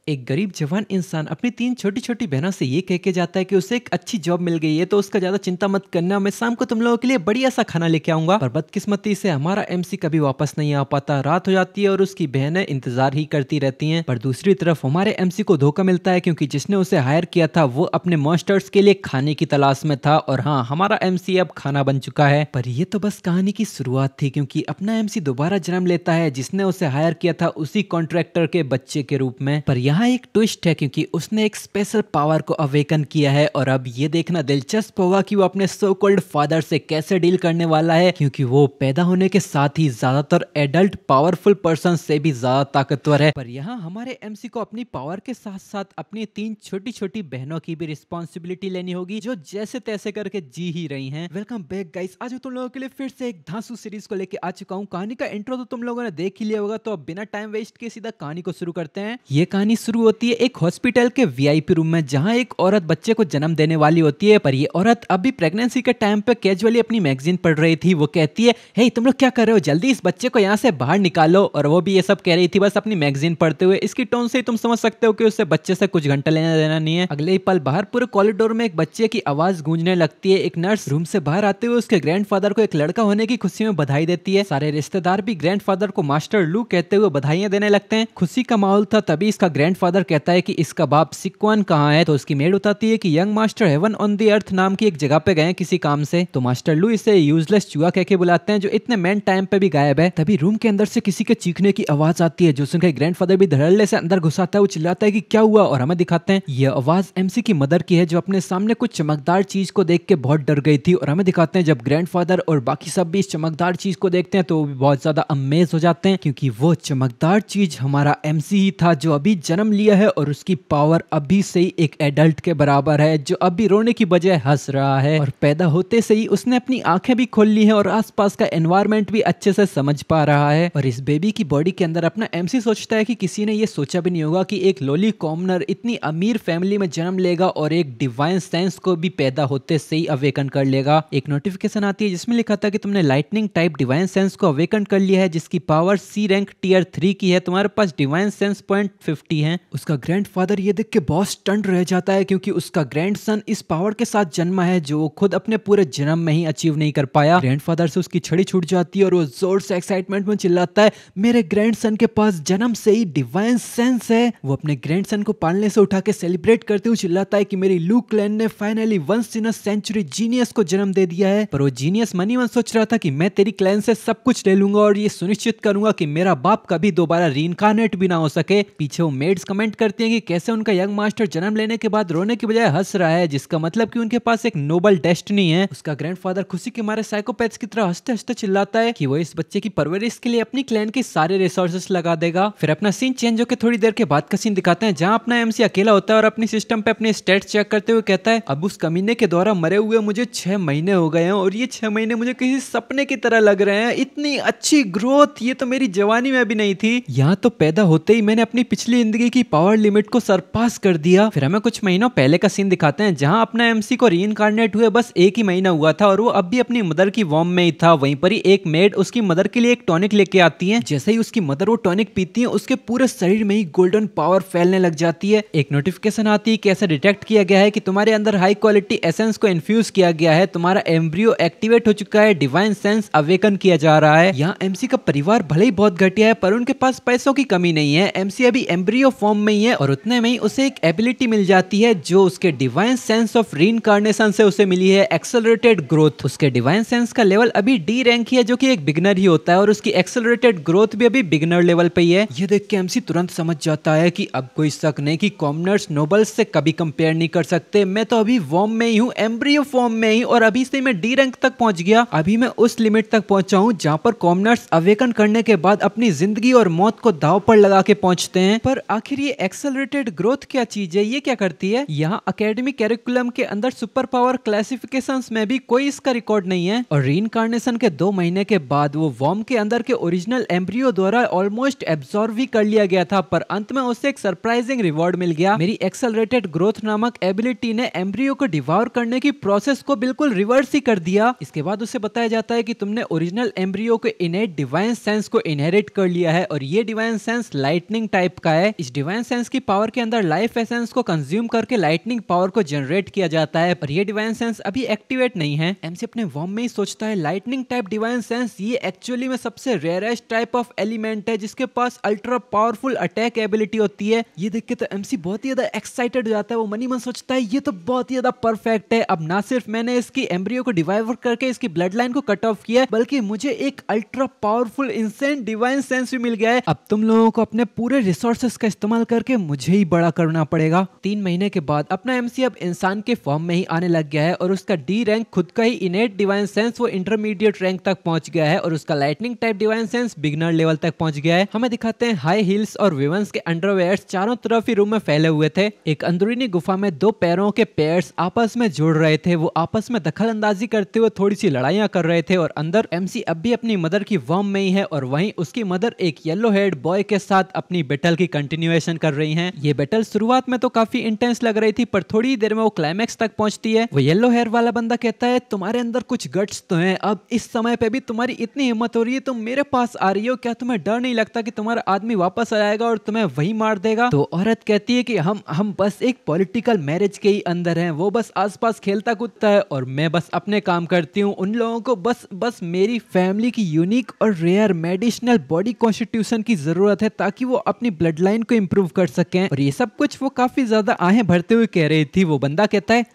एक गरीब जवान इंसान अपनी तीन छोटी छोटी बहनों से ये कह के जाता है कि उसे एक अच्छी जॉब मिल गई है, तो उसका ज्यादा चिंता मत करना, मैं शाम को तुम लोगों के लिए बढ़िया सा खाना लेके आऊंगा। पर बदकिस्मती से हमारा एमसी कभी वापस नहीं आ पाता। रात हो जाती है और उसकी बहनें इंतजार ही करती रहती हैं। पर दूसरी तरफ हमारे एमसी को धोखा मिलता है, क्योंकि जिसने उसे हायर किया था वो अपने मॉन्स्टर्स के लिए खाने की तलाश में था। और हाँ, हमारा एमसी अब खाना बन चुका है। पर ये तो बस कहानी की शुरुआत थी, क्योंकि अपना एमसी दोबारा जन्म लेता है जिसने उसे हायर किया था उसी कॉन्ट्रैक्टर के बच्चे के रूप में। पर यहाँ एक ट्विस्ट है, क्योंकि उसने एक स्पेशल पावर को अवेकन किया है। और अब ये देखना दिलचस्प होगा कि वो अपने सो कॉल्ड फादर से कैसे डील करने वाला है, क्योंकि वो पैदा होने के साथ ही ज्यादातर एडल्ट पावरफुल पर्सन से भी ज्यादा ताकतवर है। पर यहाँ हमारे एमसी को अपनी पावर के साथ साथ अपनी तीन छोटी छोटी बहनों की भी रिस्पॉन्सिबिलिटी लेनी होगी, जो जैसे तैसे करके जी ही रही हैं। वेलकम बैक गाइस, आज मैं तुम लोगों के लिए फिर से एक धांसू सीरीज को लेके आ चुका हूँ। कहानी का इंट्रो तो तुम लोगों ने देख ही लिया होगा, तो अब बिना टाइम वेस्ट के सीधा कहानी को शुरू करते हैं। ये कहानी शुरू होती है एक हॉस्पिटल के वीआईपी रूम में, जहां एक औरत बच्चे को जन्म देने वाली होती है। पर ये औरत अभी प्रेगनेंसी के टाइम पे कैजुअली अपनी मैगजीन पढ़ रही थी। वो कहती है, हे तुम लोग क्या कर रहे हो, जल्दी इस बच्चे को यहाँ से बाहर निकालो। और वो भी ये सब कह रही थी बस अपनी मैगजीन पढ़ते हुए। इसकी टोन से ही तुम समझ सकते हो कि उससे बच्चे से कुछ घंटा लेना देना नहीं है। अगले ही पल बाहर पूरे कॉरिडोर में एक बच्चे की आवाज गूंजने लगती है। एक नर्स रूम से बाहर आते हुए उसके ग्रैंडफादर को एक लड़का होने की खुशी में बधाई देती है। सारे रिश्तेदार भी ग्रैंडफादर को मास्टर लू कहते हुए बधाइयां देने लगते हैं। खुशी का माहौल था, तभी इसका ग्रैंडफादर कहता है कि इसका बाप सिक्वान कहाँ है। तो उसकी मेड बताती है कि young master heaven on the earth नाम की एक जगह पे गए किसी काम से। तो मास्टर लू इसे यूजलेस चूहा कह के बुलाते हैं, जो इतने मेन टाइम पे भी गायब है। तभी रूम के अंदर से किसी के चीखने की आवाज आती है, जो सुनकर ग्रैंडफादर भी धड़ल्ले से अंदर घुसाता है। वो चिल्लाता है कि क्या हुआ, और हमें दिखाते हैं ये आवाज एमसी की मदर की है, जो अपने सामने कुछ चमकदार चीज को देख के बहुत डर गई थी। और हमें दिखाते हैं जब ग्रैंडफादर और बाकी सब भी इस चमकदार चीज को देखते हैं तो वो भी बहुत ज्यादा अमेज हो जाते हैं, क्योंकि वो चमकदार चीज हमारा एमसी ही था, जो अभी जन्म लिया है और उसकी पावर अभी से ही एक एडल्ट के बराबर है, जो अभी रोने की बजाय हंस रहा है। और पैदा होते से ही उसने अपनी आंखें भी खोल ली है और आसपास का एनवायरनमेंट भी अच्छे से समझ पा रहा है। और इस बेबी की बॉडी के अंदर अपना एमसी सोचता है कि किसी ने ये सोचा भी नहीं होगा कि एक लोली कॉमनर इतनी अमीर फैमिली में जन्म लेगा और एक डिवाइन सेंस को भी पैदा होते से ही अवेकन कर लेगा। एक नोटिफिकेशन आती है जिसमें लिखा था कि तुमने लाइटनिंग टाइप डिवाइन सेंस को अवेकन कर लिया है, जिसकी पावर सी रैंक टियर 3 की है। तुम्हारे पास डिवाइन सेंस पॉइंट 50 है। उसका ग्रैंडफादर ये देख के बहुत स्टन्ड रह जाता है, क्योंकि उसका ग्रैंडसन इस पावर के साथ जन्मा है जो वो खुद अपने पूरे जन्म में ही अचीव नहीं कर पाया। ग्रैंडफादर से उसकी छड़ी छूट जाती है और वो जोर से एक्साइटमेंट में चिल्लाता है, मेरे ग्रैंडसन के पास जन्म से ही डिवाइन सेंस है। वो अपने ग्रैंडसन को पालने से उठा के सेलिब्रेट करते हुए चिल्लाता है कि मेरी लू क्लैन ने finally once in a century genius को जन्म दे दिया है। पर वो जीनियस मनी मन सोच रहा था कि मैं तेरी क्लैन से सब कुछ ले लूंगा और ये सुनिश्चित करूंगा कि मेरा बाप कभी दोबारा रीइंकार्नेट भी ना हो सके। पीछे वो मेड्स कमेंट करती हैं कि कैसे उनका यंग मास्टर जन्म लेने के बाद रोने की बजाय हंस रहा है, जिसका मतलब कि उनके पास एक नोबल डेस्टिनी है। उसका ग्रैंडफादर खुशी के मारे साइकोपैथ्स की तरह हंसते हंसते चिल्लाता है कि वो इस बच्चे की परवरिश के लिए अपनी क्लैन के सारे रिसोर्सेस लगा देगा। फिर अपना सीन चेंज होकर थोड़ी देर के बाद का सीन दिखाते हैं, जहां अपना एमसी अकेला होता है और अपनी सिस्टम पे अपने स्टेट्स चेक करते हुए कहता है, अब उस कमीने के द्वारा मरे हुए मुझे 6 महीने हो गए हैं और ये 6 महीने मुझे किसी सपने की तरह लग रहे हैं। इतनी अच्छी ग्रोथ ये तो मेरी जवानी में भी नहीं थी। यहाँ तो पैदा होते ही मैंने अपनी पिछली जिंदगी की पावर लिमिट को सरपास कर दिया। फिर हमें कुछ महीनों पहले का सीन दिखाते हैं, जहां अपना एमसी को रीइंकार्नेट हुए बस एक ही महीना हुआ था और वो अब भी अपनी मदर की वॉर्म में ही था। वहीं पर ही एक मेड उसकी मदर के लिए एक टॉनिक लेके आती है। जैसे ही उसकी मदर वो टॉनिक पीती है, उसके पूरे शरीर में ही गोल्डन पावर फैलने लग जाती है। एक नोटिफिकेशन आती है कि ऐसा डिटेक्ट किया गया है कि तुम्हारे अंदर हाई क्वालिटी एसेंस को इन्फ्यूज किया गया है, तुम्हारा एम्ब्रियो एक्टिवेट हो चुका है, डिवाइन सेंस अवेकन किया जा रहा है। यहाँ एमसी का परिवार भले ही बहुत घटिया है, पर उनके पास पैसों की कमी नहीं है। एमसी अभी एम्ब्रियो फॉर्म में ही है और उतने में ही उसे एक एबिलिटी मिल जाती है, जो उसके डिवाइन सेंस ऑफ रीइंकार्नेशन से उसे मिली है, एक्सेलरेटेड ग्रोथ। उसके डिवाइन सेंस का लेवल अभी डी रैंक ही है, जो कि एक बिगनर ही होता है, और उसकी एक्सेलरेटेड ग्रोथ भी अभी बिगनर लेवल पे ही है। ये देख के एमसी तुरंत समझ जाता है कि अब कोई शक नहीं कि कॉमनर्स नोबल्स से कभी कंपेयर नहीं कर सकते। मैं तो अभी वॉर्म में ही हूँ, एम्ब्रियो फॉर्म में ही, और अभी से मैं डी रैंक तक पहुंच गया। अभी मैं उस लिमिट तक पहुंचा हूँ जहां पर कॉमनर्स अवेकन करने के बाद अपनी जिंदगी और मौत को दांव पर लगा के पहुंचते हैं। पर आखिर ये एक्सेलरेटेड ग्रोथ क्या चीज है, ये क्या करती है? यहाँ एकेडमिक कैरिकुलम के अंदर सुपर पावर क्लासिफिकेशंस में भी कोई इसका रिकॉर्ड नहीं है। और रीइंकार्नेशन के 2 महीने के बाद वो वॉर्म के अंदर के ओरिजिनल एम्ब्रियो द्वारा ऑलमोस्ट एब्सॉर्ब भी कर लिया गया था, पर अंत में उसे एक सरप्राइजिंग रिवॉर्ड मिल गया। मेरी एक्सेलरेटेड ग्रोथ नामक एबिलिटी ने एम्ब्रियो को डिवाउर करने की प्रोसेस को बिल्कुल रिवर्स ही कर दिया। इसके बाद उसे बताया जाता है कि तुमने ओरिजिनल एम्ब्रियो के इनेट डिवाइन सेंस को इनहेरिट कर लिया है, और ये डिवाइन सेंस लाइटनिंग टाइप का है। इस डिवाइन सेंस की पावर के अंदर लाइफ एसेंस को कंज्यूम करके लाइटनिंग पावर को जनरेट किया जाता है, पर ये डिवाइन सेंस अभी एक्टिवेट नहीं है। एमसी अपने वॉर्म में ही सोचता है लाइटनिंग टाइप डिवाइन सेंस ये एक्चुअली में सबसे रेयरेस्ट टाइप ऑफ एलिमेंट है जिसके पास अल्ट्रा पावरफुल अटैक एबिलिटी होती है। ये देख के तो एमसी बहुत ही ज्यादा एक्साइटेड हो जाता है। वो मनी मन सोचता है ये तो बहुत ही ज्यादा परफेक्ट है। अब ना सिर्फ मैंने इसकी एम्ब्रियो को डिवाइवर करके इसकी ब्लड लाइन को कट ऑफ किया है, बल्कि मुझे एक अल्ट्रा पावरफुल इंसेंट डिवाइन सेंस भी मिल गया है। अब तुम लोगों को अपने पूरे रिसोर्सेस का इस्तेमाल करके मुझे ही बड़ा करना पड़ेगा। 3 महीने के बाद अपना एमसी अब इंसान के फॉर्म में ही आने लग गया है और उसका डी रैंक खुद का ही इनेट डिवाइन सेंस वो इंटरमीडिएट रैंक तक पहुंच गया है और उसका lightning type divine sense beginner level तक पहुंच गया है। हमें दिखाते हैं हाई हील्स और विवंस के अंडरवेयर्स चारों तरफ ही रूम में फैले हुए थे। एक अंदरूनी गुफा में 2 पैरों के पेयर्स आपस में जुड़ रहे थे। वो आपस में दखल अंदाजी करते हुए थोड़ी सी लड़ाइयां कर रहे थे और अंदर एमसी अब भी अपनी मदर की वॉर्म में ही है और वहीं उसकी मदर एक येलो हेड बॉय के साथ अपनी बैटल की कंटिन्यूएशन कर रही हैं। ये बैटल शुरुआत में तो काफी इंटेंस लग रही थी, पर थोड़ी देर में वो क्लाइमैक्स तक पहुंचती है। वो येलो हेयर वाला बंदा कहता है तुम्हारे अंदर कुछ गट्स तो हैं, अब इस समय पे भी तुम्हारी इतनी हिम्मत हो रही है, तुम मेरे पास आ रही हो, क्या तुम्हें डर नहीं लगता कि तुम्हारा आदमी वापस आ जाएगा और तुम्हें वही मार देगा? तो औरत कहती है कि हम बस एक पॉलिटिकल मैरिज के ही अंदर हैं, वो बस आसपास खेलता कूदता है और मैं बस अपने काम करती हूँ। उन लोगों को बस मेरी फैमिली की यूनिक और रेयर मेडिसिनल बॉडी कॉन्स्टिट्यूशन की जरूरत है ताकि वो अपनी ब्लड लाइन को इम्प्रूव कर सकें। और ये सब कुछ वो काफी ज्यादा आहें भरते हुए कह रही थी। वो बंदा कहता है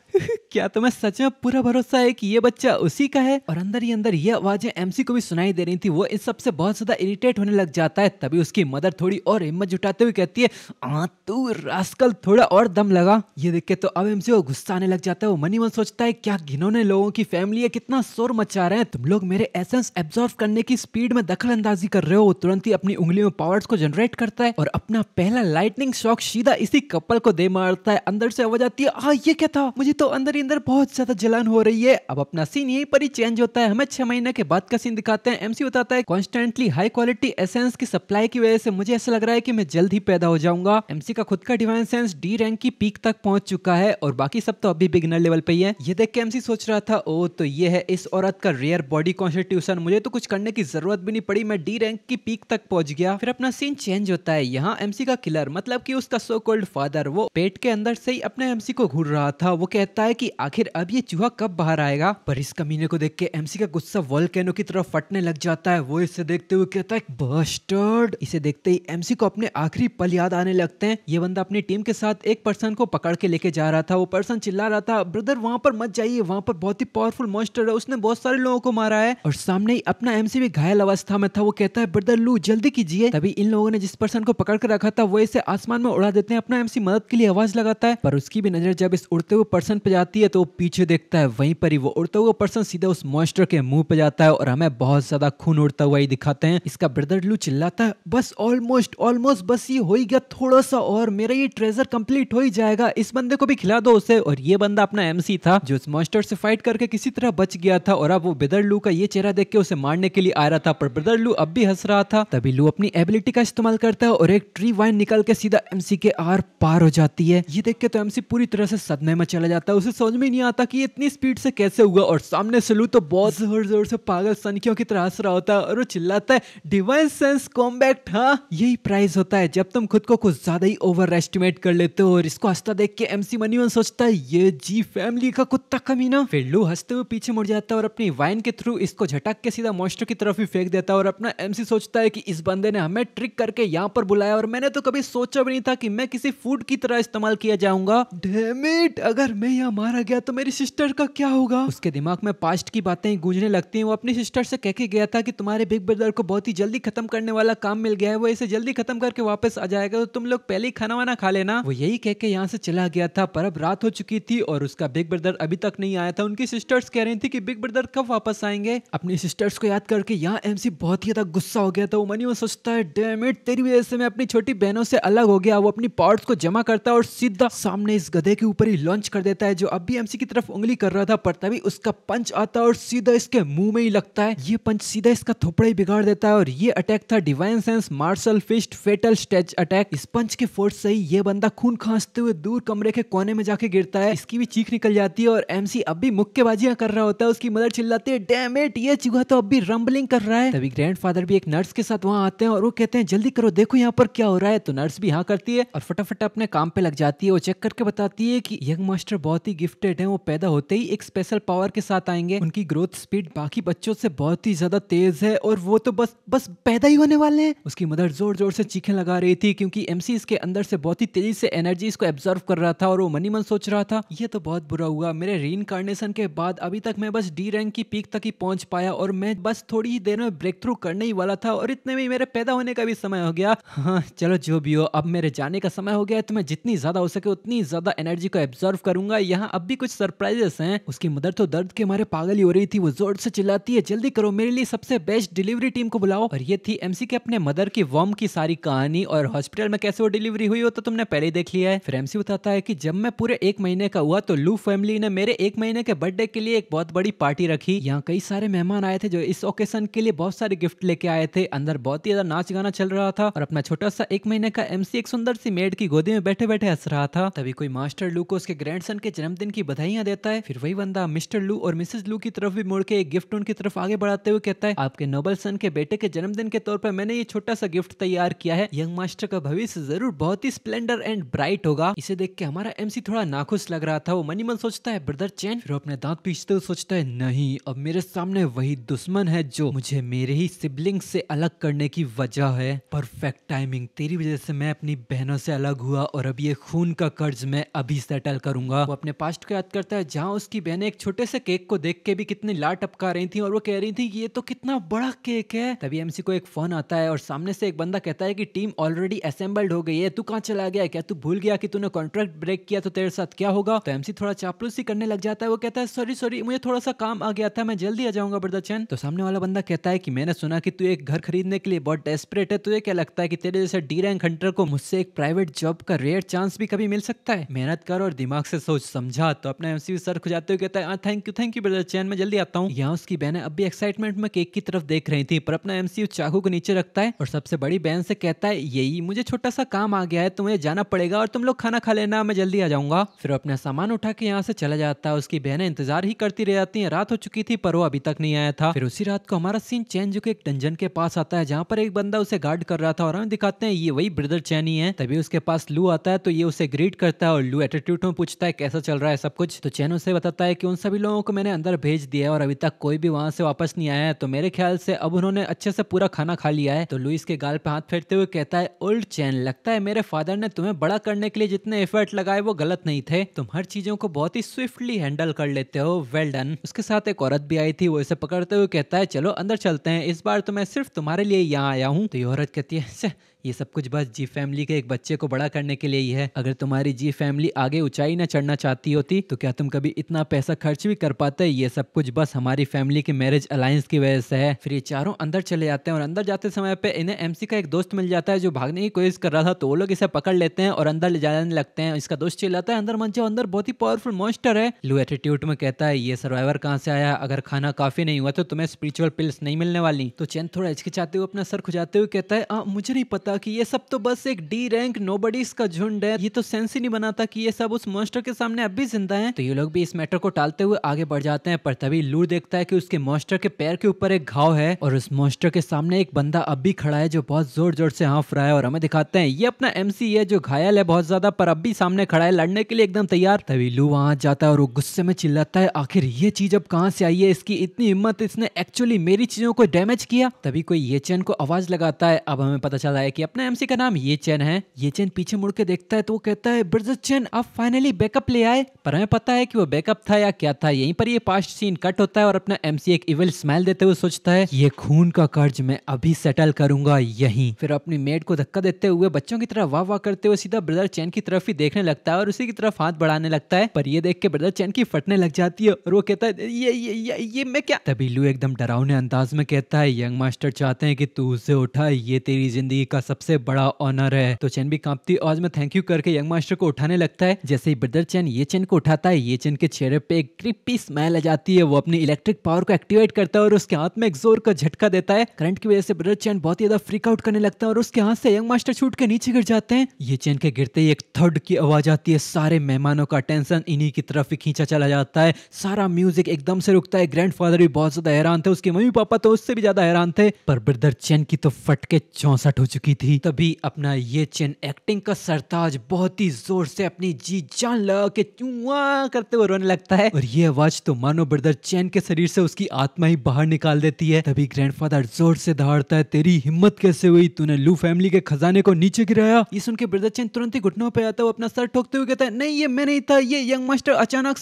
क्या तुम्हें सच में पूरा भरोसा है कि ये बच्चा उसी का है? और अंदर ही अंदर ये आवाजें एमसी को भी सुनाई दे रही थी। वो इस सब से बहुत ज्यादा इरिटेट होने लग जाता है। तभी उसकी मदर थोड़ी और हिम्मत जुटाते हुए कहती है तू रास्कल थोड़ा और दम लगा। ये देख के तो अब एमसी को गुस्सा आने लग जाता है। वो मनी मन सोचता है क्या घिनौने लोगों की फैमिली है, कितना शोर मचा रहे हैं तुम लोग, मेरे एसेंस एब्जॉर्ब करने की स्पीड में दखल अंदाजी कर रहे हो। वो तुरंत ही अपनी उंगलियों में पावर्स को जनरेट करता है और अपना पहला लाइटनिंग शॉक सीधा इसी कपल को दे मारता है। अंदर से आवाज आती है ये क्या था? मुझे तो अंदर ही अंदर बहुत ज्यादा जलन हो रही है। अब अपना सीन यहीं पर ही चेंज होता है। हमें 6 महीने के बाद का सीन दिखाते हैं। एमसी बताता है कॉन्स्टेंटली हाई क्वालिटी एसेंस की सप्लाई की वजह से मुझे ऐसा लग रहा है कि मैं जल्द ही पैदा हो जाऊंगा। एमसी का खुद का डिवाइन सेंस डी रैंक की पीक तक पहुंच चुका है और बाकी सब तो अभी बिगिनर लेवल पे ही है। ये देख के एमसी सोच रहा था तो ये है इस औरत का रेयर बॉडी कॉन्स्टिट्यूशन, मुझे तो कुछ करने की जरूरत भी नहीं पड़ी, मैं डी रैंक की पीक तक पहुंच गया। फिर अपना सीन चेंज होता है। यहाँ एमसी का किलर मतलब कि उसका सो कॉल्ड फादर वो पेट के अंदर से ही अपने एमसी को घूर रहा था। वो कहता है कि आखिर अब ये चूहा कब बाहर आएगा? पर इस कमीने को देख के एमसी का गुस्सा वोल्केनो की तरफ फटने लग जाता है। वो इसे देखते हुए कहता है बस्टर्ड। इसे देखते ही एमसी को अपने आखिरी पल याद आने लगते हैं। ये बंदा अपनी टीम के साथ एक पर्सन को पकड़ के लेके जा रहा था। वो पर्सन चिल्ला रहा था ब्रदर वहां पर मत जाइए, वहां पर बहुत ही पावरफुल मॉन्स्टर है, उसने बहुत सारे लोगों को मारा है। और सामने ही अपना एमसी भी घायल अवस्था में था। वो कहता है ब्रदर लू जल्दी कीजिए। तभी इन लोगों ने जिस पर्सन को पकड़ कर रखा था वो इसे आसमान में उड़ा देते हैं। अपना एमसी मदद के लिए आवाज लगाता है, पर उसकी भी नजर जब इस उड़ते हुए पर्सन पे जाती है तो वो पीछे देखता है। वहीं पर ही वो उड़ता हुआ पर्सन सीधा उस मॉन्स्टर के मुंह पे जाता है और हमें बहुत ज्यादा खून उड़ता हुआ ही दिखाते हैं। इसका ब्रदर लू चिल्लाता है बस ऑलमोस्ट बस ये हो ही गया, थोड़ा सा और मेरा ये ट्रेजर कंप्लीट हो ही जाएगा, इस बंदे को भी खिला दो उसे। और ये बंदा अपना एमसी था जो उस मॉन्स्टर से फाइट करके किसी तरह बच गया था और अब वो ब्रदर लू का ये चेहरा देख के उसे मारने के लिए आ रहा था, पर ब्रदर लू अब भी हंस रहा था। तभी लू अपनी एबिलिटी का इस्तेमाल करता है और एक ट्री वाइन निकल के सीधा एमसी के आर पार हो जाती है। ये देख के तो एमसी पूरी तरह से सदमे में चला जाता है। उसे समझ में नहीं आता कि इतनी स्पीड से कैसे हुआ। और सामने से लू तो बहुत जोर जोर से पागल सनकियों की तरह हंस रहा होता है और वो चिल्लाता है डिवाइन सेंस कॉम्बैक्ट। हाँ यही प्राइस होता है जब तुम खुद को कुछ ज्यादा ही ओवर एस्टिमेट कर लेते हो। और इसको हंसता देख के एमसी मनीवन सोचता है ये जी फैमिली का कुत्ता कमीना। फिर लू हंसते हुए पीछे मुड़ जाता है और अपनी वाइन के थ्रू इसको झटक के सीधा मॉन्स्टर की तरफ ही फेंक देता है। और अपना एमसी सोचता है कि इस बंदे ने हमें ट्रिक करके यहाँ पर बुलाया और मैंने तो कभी सोचा भी नहीं था कि मैं किसी फूड की तरह इस्तेमाल किया जाऊंगा। डैम इट, अगर मैं यहाँ मारा गया तो मेरी सिस्टर का क्या होगा? उसके दिमाग में पास्ट की बातें गूंजने लगती हैं। वो अपनी सिस्टर से कह के गया था कि तुम्हारे बिग ब्रदर को बहुत ही जल्दी खत्म करने वाला काम मिल गया है, वो इसे जल्दी खत्म करके वापस आ जाएगा, तो तुम लोग पहले ही खाना वाना खा लेना। वो यही कह के यहाँ से चला गया था, पर अब रात हो चुकी थी और उसका बिग ब्रदर अभी तक नहीं आया था। उनकी सिस्टर्स कह रही थी कि बिग ब्रदर कब वापस आएंगे। अपनी सिस्टर्स को याद करके यहाँ एमसी बहुत ही ज्यादा गुस्सा हो गया था। वो मनी में सोचता है डैम इट, तेरी वजह से मैं अपनी छोटी बहनों से अलग हो गया। वो अपनी पार्ट्स को जमा करता है और सीधा सामने इस गधे के ऊपर ही लॉन्च कर देता है है जो अब भी एमसी की तरफ उंगली कर रहा था, पर तभी उसका पंच आता है और सीधा इसके मुंह में ही लगता है। ये पंच सीधा इसका थोपड़ा ही बिगाड़ देता है और ये अटैक था divine sense martial fist fatal stage attack. इस पंच के फोर्स से ही ये बंदा खून खांसते हुए दूर कमरे के कोने में जाके गिरता है। इसकी भी चीख निकल जाती है और एमसी अब भी मुक्केबाजियां कर रहा होता है। उसकी मदर चिल्लाती है, डैम इट, ये चूहा तो अब भी रंबलिंग कर रहा है। तभी ग्रैंडफादर भी एक नर्स के साथ वहां आते हैं और वो कहते हैं जल्दी करो, देखो यहाँ पर क्या हो रहा है। तो नर्स भी हाँ करती है और फटाफट अपने काम पे लग जाती है। वो चेक करके बताती है कि यंग मास्टर बहुत ही गिफ्टेड है, वो पैदा होते ही एक स्पेशल पावर के साथ आएंगे। उनकी ग्रोथ स्पीड बाकी बच्चों से बहुत ही ज्यादा तेज है और वो तो बस पैदा ही होने वाले हैं। उसकी मदर जोर जोर से चीखें लगा रही थी क्योंकि एमसी इसके अंदर से बहुत ही तेजी से एनर्जी इसको एब्जॉर्व कर रहा था और वो मनी मन सोच रहा था, ये तो बहुत बुरा हुआ, मेरे रीइंकार्नेशन के बाद अभी तक मैं बस डी रैंक की पीक तक ही पहुंच पाया और मैं बस थोड़ी ही देर में ब्रेक थ्रू करने ही वाला था और इतने में मेरे पैदा होने का भी समय हो गया। हाँ चलो जो भी हो, अब मेरे जाने का समय हो गया है तो मैं जितनी ज्यादा हो सके उतनी ज्यादा एनर्जी को एब्जॉर्व करूंगा। यहाँ अब भी कुछ सरप्राइजेस हैं। उसकी मदर तो दर्द के मारे पागल ही हो रही थी। वो जोर से चिल्लाती है, जल्दी करो, मेरे लिए सबसे बेस्ट डिलीवरी टीम को बुलाओ। और ये थी एमसी के अपने मदर की वॉर्म की सारी कहानी और हॉस्पिटल में कैसे वो डिलीवरी हुई हो तो तुमने पहले ही देख लिया है। फिर एमसी बताता है कि जब मैं पूरे 1 महीने का हुआ तो लू फैमिली ने मेरे 1 महीने के बर्थडे के लिए एक बहुत बड़ी पार्टी रखी। यहाँ कई सारे मेहमान आए थे जो इस ओकेशन के लिए बहुत सारे गिफ्ट लेके आए थे। अंदर बहुत ही ज्यादा नाच गाना चल रहा था और अपना छोटा सा 1 महीने का एमसी एक सुंदर सी मेड की गोदी में बैठे बैठे हंस रहा था। तभी कोई मास्टर लू को उसके ग्रैंडसन के जन्मदिन की बधाइयां देता है। फिर वही बंदा मिस्टर लू और मिसेस लू की तरफ भी मुड़ के एक गिफ्ट उनकी तरफ आगे बढ़ाते हुए कहता है, आपके नोबल सन के बेटे के जन्मदिन के तौर पर मैंने ये छोटा सा गिफ्ट तैयार किया है। यंग मास्टर का भविष्य जरूर बहुत ही स्प्लेंडर एंड ब्राइट होगा। इसे देख के हमारा एमसी थोड़ा नाखुश लग रहा था। वो मनी मन सोचता है, ब्रदर चैन। फिर अपने दांत पीसते हुए सोचता है, नहीं, अब मेरे सामने वही दुश्मन है जो मुझे मेरे ही सिबलिंग से अलग करने की वजह है। परफेक्ट टाइमिंग, तेरी वजह से मैं अपनी बहनों से अलग हुआ और अब ये खून का कर्ज मैं अभी सेटल करूंगा। वो अपने पास्ट को याद करता है जहाँ उसकी बहनें एक छोटे से केक को देख के भी कितनी लार टपका रही थी और वो कह रही थी ये तो कितना बड़ा केक है। तभी एमसी को एक फोन आता है और सामने से एक बंदा कहता है कि टीम ऑलरेडी असेंबल्ड हो गई है, तू कहाँ चला गया, क्या तू भूल गया कि तूने कॉन्ट्रैक्ट ब्रेक किया तो तेरे साथ क्या होगा। तो एमसी थोड़ा चापलूसी करने लग जाता है। वो कहता है, सॉरी मुझे थोड़ा सा काम आ गया था, मैं जल्दी आ जाऊंगा ब्रदर चैन। तो सामने वाला बंदा कहता है कि मैंने सुना कि तू एक घर खरीदने के लिए बहुत डेस्परेट है, तुझे क्या लगता है कि तेरे जैसे डी रैंक हंटर को मुझसे एक प्राइवेट जॉब का रेयर चांस भी कभी मिल सकता है। मेहनत कर और दिमाग से सोच, समझा। तो अपना एमसी सर खुजाते हुए कहता है, थैंक यू ब्रदर चैन, मैं जल्दी आता हूँ। यहाँ उसकी बहनें अब भी एक्साइटमेंट में केक की तरफ देख रही थी, पर अपना एमसी चाकू को नीचे रखता है और सबसे बड़ी बहन से कहता है, यही मुझे छोटा सा काम आ गया है, तुम्हें जाना पड़ेगा और तुम लोग खाना खा लेना, मैं जल्दी आ जाऊंगा। फिर अपना सामान उठा के यहाँ से चला जाता है। उसकी बहनें इंतजार ही करती रह जाती हैं। रात हो चुकी थी पर वो अभी तक नहीं आया था। फिर उसी रात को हमारा सीन चैन जो कि एक डंजन के पास आता है जहाँ पर एक बंदा उसे गार्ड कर रहा था और हमें दिखाते हैं ये वही ब्रदर चैन ही है। तभी उसके पास लू आता है तो ये उसे ग्रीट करता है और लू एटीट्यूड में पूछता है कैसा चल रहा है सब कुछ। तो चैन उसे बताता है कि उन सभी लोगों को मैंने अंदर भेज दिया है और अभी तक कोई भी वहां से वापस नहीं आया है, तो मेरे ख्याल से अब उन्होंने अच्छे से पूरा खाना खा लिया है। तो लू इसके गाल पे हाथ फेरते हुए कहता है, ओल्ड चैन, लगता है मेरे फादर ने तुम्हें बड़ा करने के लिए जितने एफर्ट लगाए वो गलत नहीं थे, तुम हर चीजों को बहुत ही स्विफ्टली हैंडल कर लेते हो, वेल डन। उसके साथ एक औरत भी आई थी, वो इसे पकड़ते हुए कहता है, चलो अंदर चलते हैं, इस बार तो मैं सिर्फ तुम्हारे लिए यहाँ आया हूँ। तो ये औरत कहती है, ये सब कुछ बस जी फैमिली के एक बच्चे को बड़ा करने के लिए ही है। अगर तुम्हारी जी फैमिली आगे ऊंचाई ना चढ़ना चाहती होती तो क्या तुम कभी इतना पैसा खर्च भी कर पाते। ये सब कुछ बस हमारी फैमिली के मैरिज अलायंस की वजह से है। फिर ये चारों अंदर चले जाते हैं और अंदर जाते समय पे इन्हें एमसी का एक दोस्त मिल जाता है जो भागने की कोशिश कर रहा था, तो वो लोग इसे पकड़ लेते हैं और अंदर ले जाने लगते हैं। इसका दोस्त चिल्लाता है, अंदर मत जाओ, अंदर बहुत ही पावरफुल मॉन्स्टर है। लू एटीट्यूड में कहता है, ये सर्वाइवर कहाँ से आया, अगर खाना काफी नहीं हुआ तो तुम्हें स्पिरिचुअल पिल्स नहीं मिलने वाली। तो चैन थोड़ा हिचकिचाते हुए अपना सर खुजाते हुए कहता है, मुझे नहीं पता कि ये सब तो बस एक डी रैंक नोबडीज का झुंड है, ये तो सेंस ही नहीं बनाता कि ये सब उस मॉन्स्टर के सामने अब भी जिंदा हैं। तो ये लोग भी इस मैटर को टालते हुए आगे बढ़ जाते हैं, पर तभी लू देखता है कि उसके मॉन्स्टर के पैर के ऊपर एक घाव है और उस मॉन्स्टर के सामने एक बंदा अब भी खड़ा है जो बहुत जोर जोर से हाँफ रहा है और हमें दिखाते हैं ये अपना एमसी है जो घायल है बहुत ज्यादा, पर अब भी सामने खड़ा है लड़ने के लिए एकदम तैयार। तभी लू वहां जाता है और वो गुस्से में चिल्लाता है, आखिर ये चीज अब कहां से आई है, इसकी इतनी हिम्मत, इसने एक्चुअली मेरी चीजों को डैमेज किया। तभी कोई ये चैन को आवाज लगाता है। अब हमें पता चला है कि अपना एमसी का नाम ये चैन है। ये चैन पीछे मुड़ के देखता है तो वो कहता है, ब्रदर चैन आप फाइनली बैकअप ले आए। पर हमें पता है कि वो बैकअप था या क्या था। यहीं पर ये पास्ट सीन कट होता है और अपना एमसी एक इविल स्माइल देते हुए सोचता है, ये खून का कर्ज मैं अभी सेटल करूंगा यहीं। फिर अपनी मेड को धक्का देते हुए बच्चों की तरह वाह वाह करते हुए सीधा ब्रदर चैन की तरफ ही देखने लगता है और उसी की तरफ हाथ बढ़ाने लगता है, पर ये देख के ब्रदर चैन की फटने लग जाती है और वो कहता है, ये मैं क्या। तभी लू एकदम डरावने अंदाज में कहता है, यंग मास्टर चाहते हैं कि तू उसे उठा, ये तेरी जिंदगी का सबसे बड़ा ऑनर है। तो चैन भी कांपती आवाज में थैंक यू करके यंग मास्टर को उठाने लगता है। जैसे ही ब्रदर चैन ये चेन को उठाता है। ये चेन के चेहरे पे एक क्रिपी स्माइल आ जाती है। वो अपनी इलेक्ट्रिक पावर को एक्टिवेट करता है और उसके हाथ में एक जोर का झटका देता है। करंट की वजह से ब्रदर चेन बहुत ही ज्यादा फ्रीक आउट करने लगता है और उसके हाथ से यंग मास्टर छूट के नीचे गिर जाते हैं। ये चेन के गिरते ही एक थर्ड की आवाज आती है। सारे मेहमानों का अटेंशन इन्हीं की तरफ ही खींचा चला जाता है। सारा म्यूजिक एकदम से रुकता है। ग्रैंडफादर भी बहुत ज्यादा हैरान थे, उसके मम्मी पापा तो उससे भी ज्यादा हैरान थे, पर ब्रदर चेन की तो फट के 64 हो चुकी थी। तभी अपना ये चेन एक्टिंग का सरताज बहुत ही जोर से अपनी जी जान लगा के चुआ करते हुए रोने लगता है और ये आवाज तो मानो ब्रदर चेन के शरीर से उसकी आत्मा ही बाहर निकाल देती है। तभी ग्रैंडफादर जोर से दहाड़ता है, तेरी हिम्मत कैसे हुई, तूने लू फैमिली के खजाने को नीचे गिराया। ये सुन के ब्रदर चेन तुरंत ही घुटनों पे आता है। वो अपना सर ठोकते हुए कहता है, नहीं ये मैं नहीं था, ये यंग मास्टर अचानक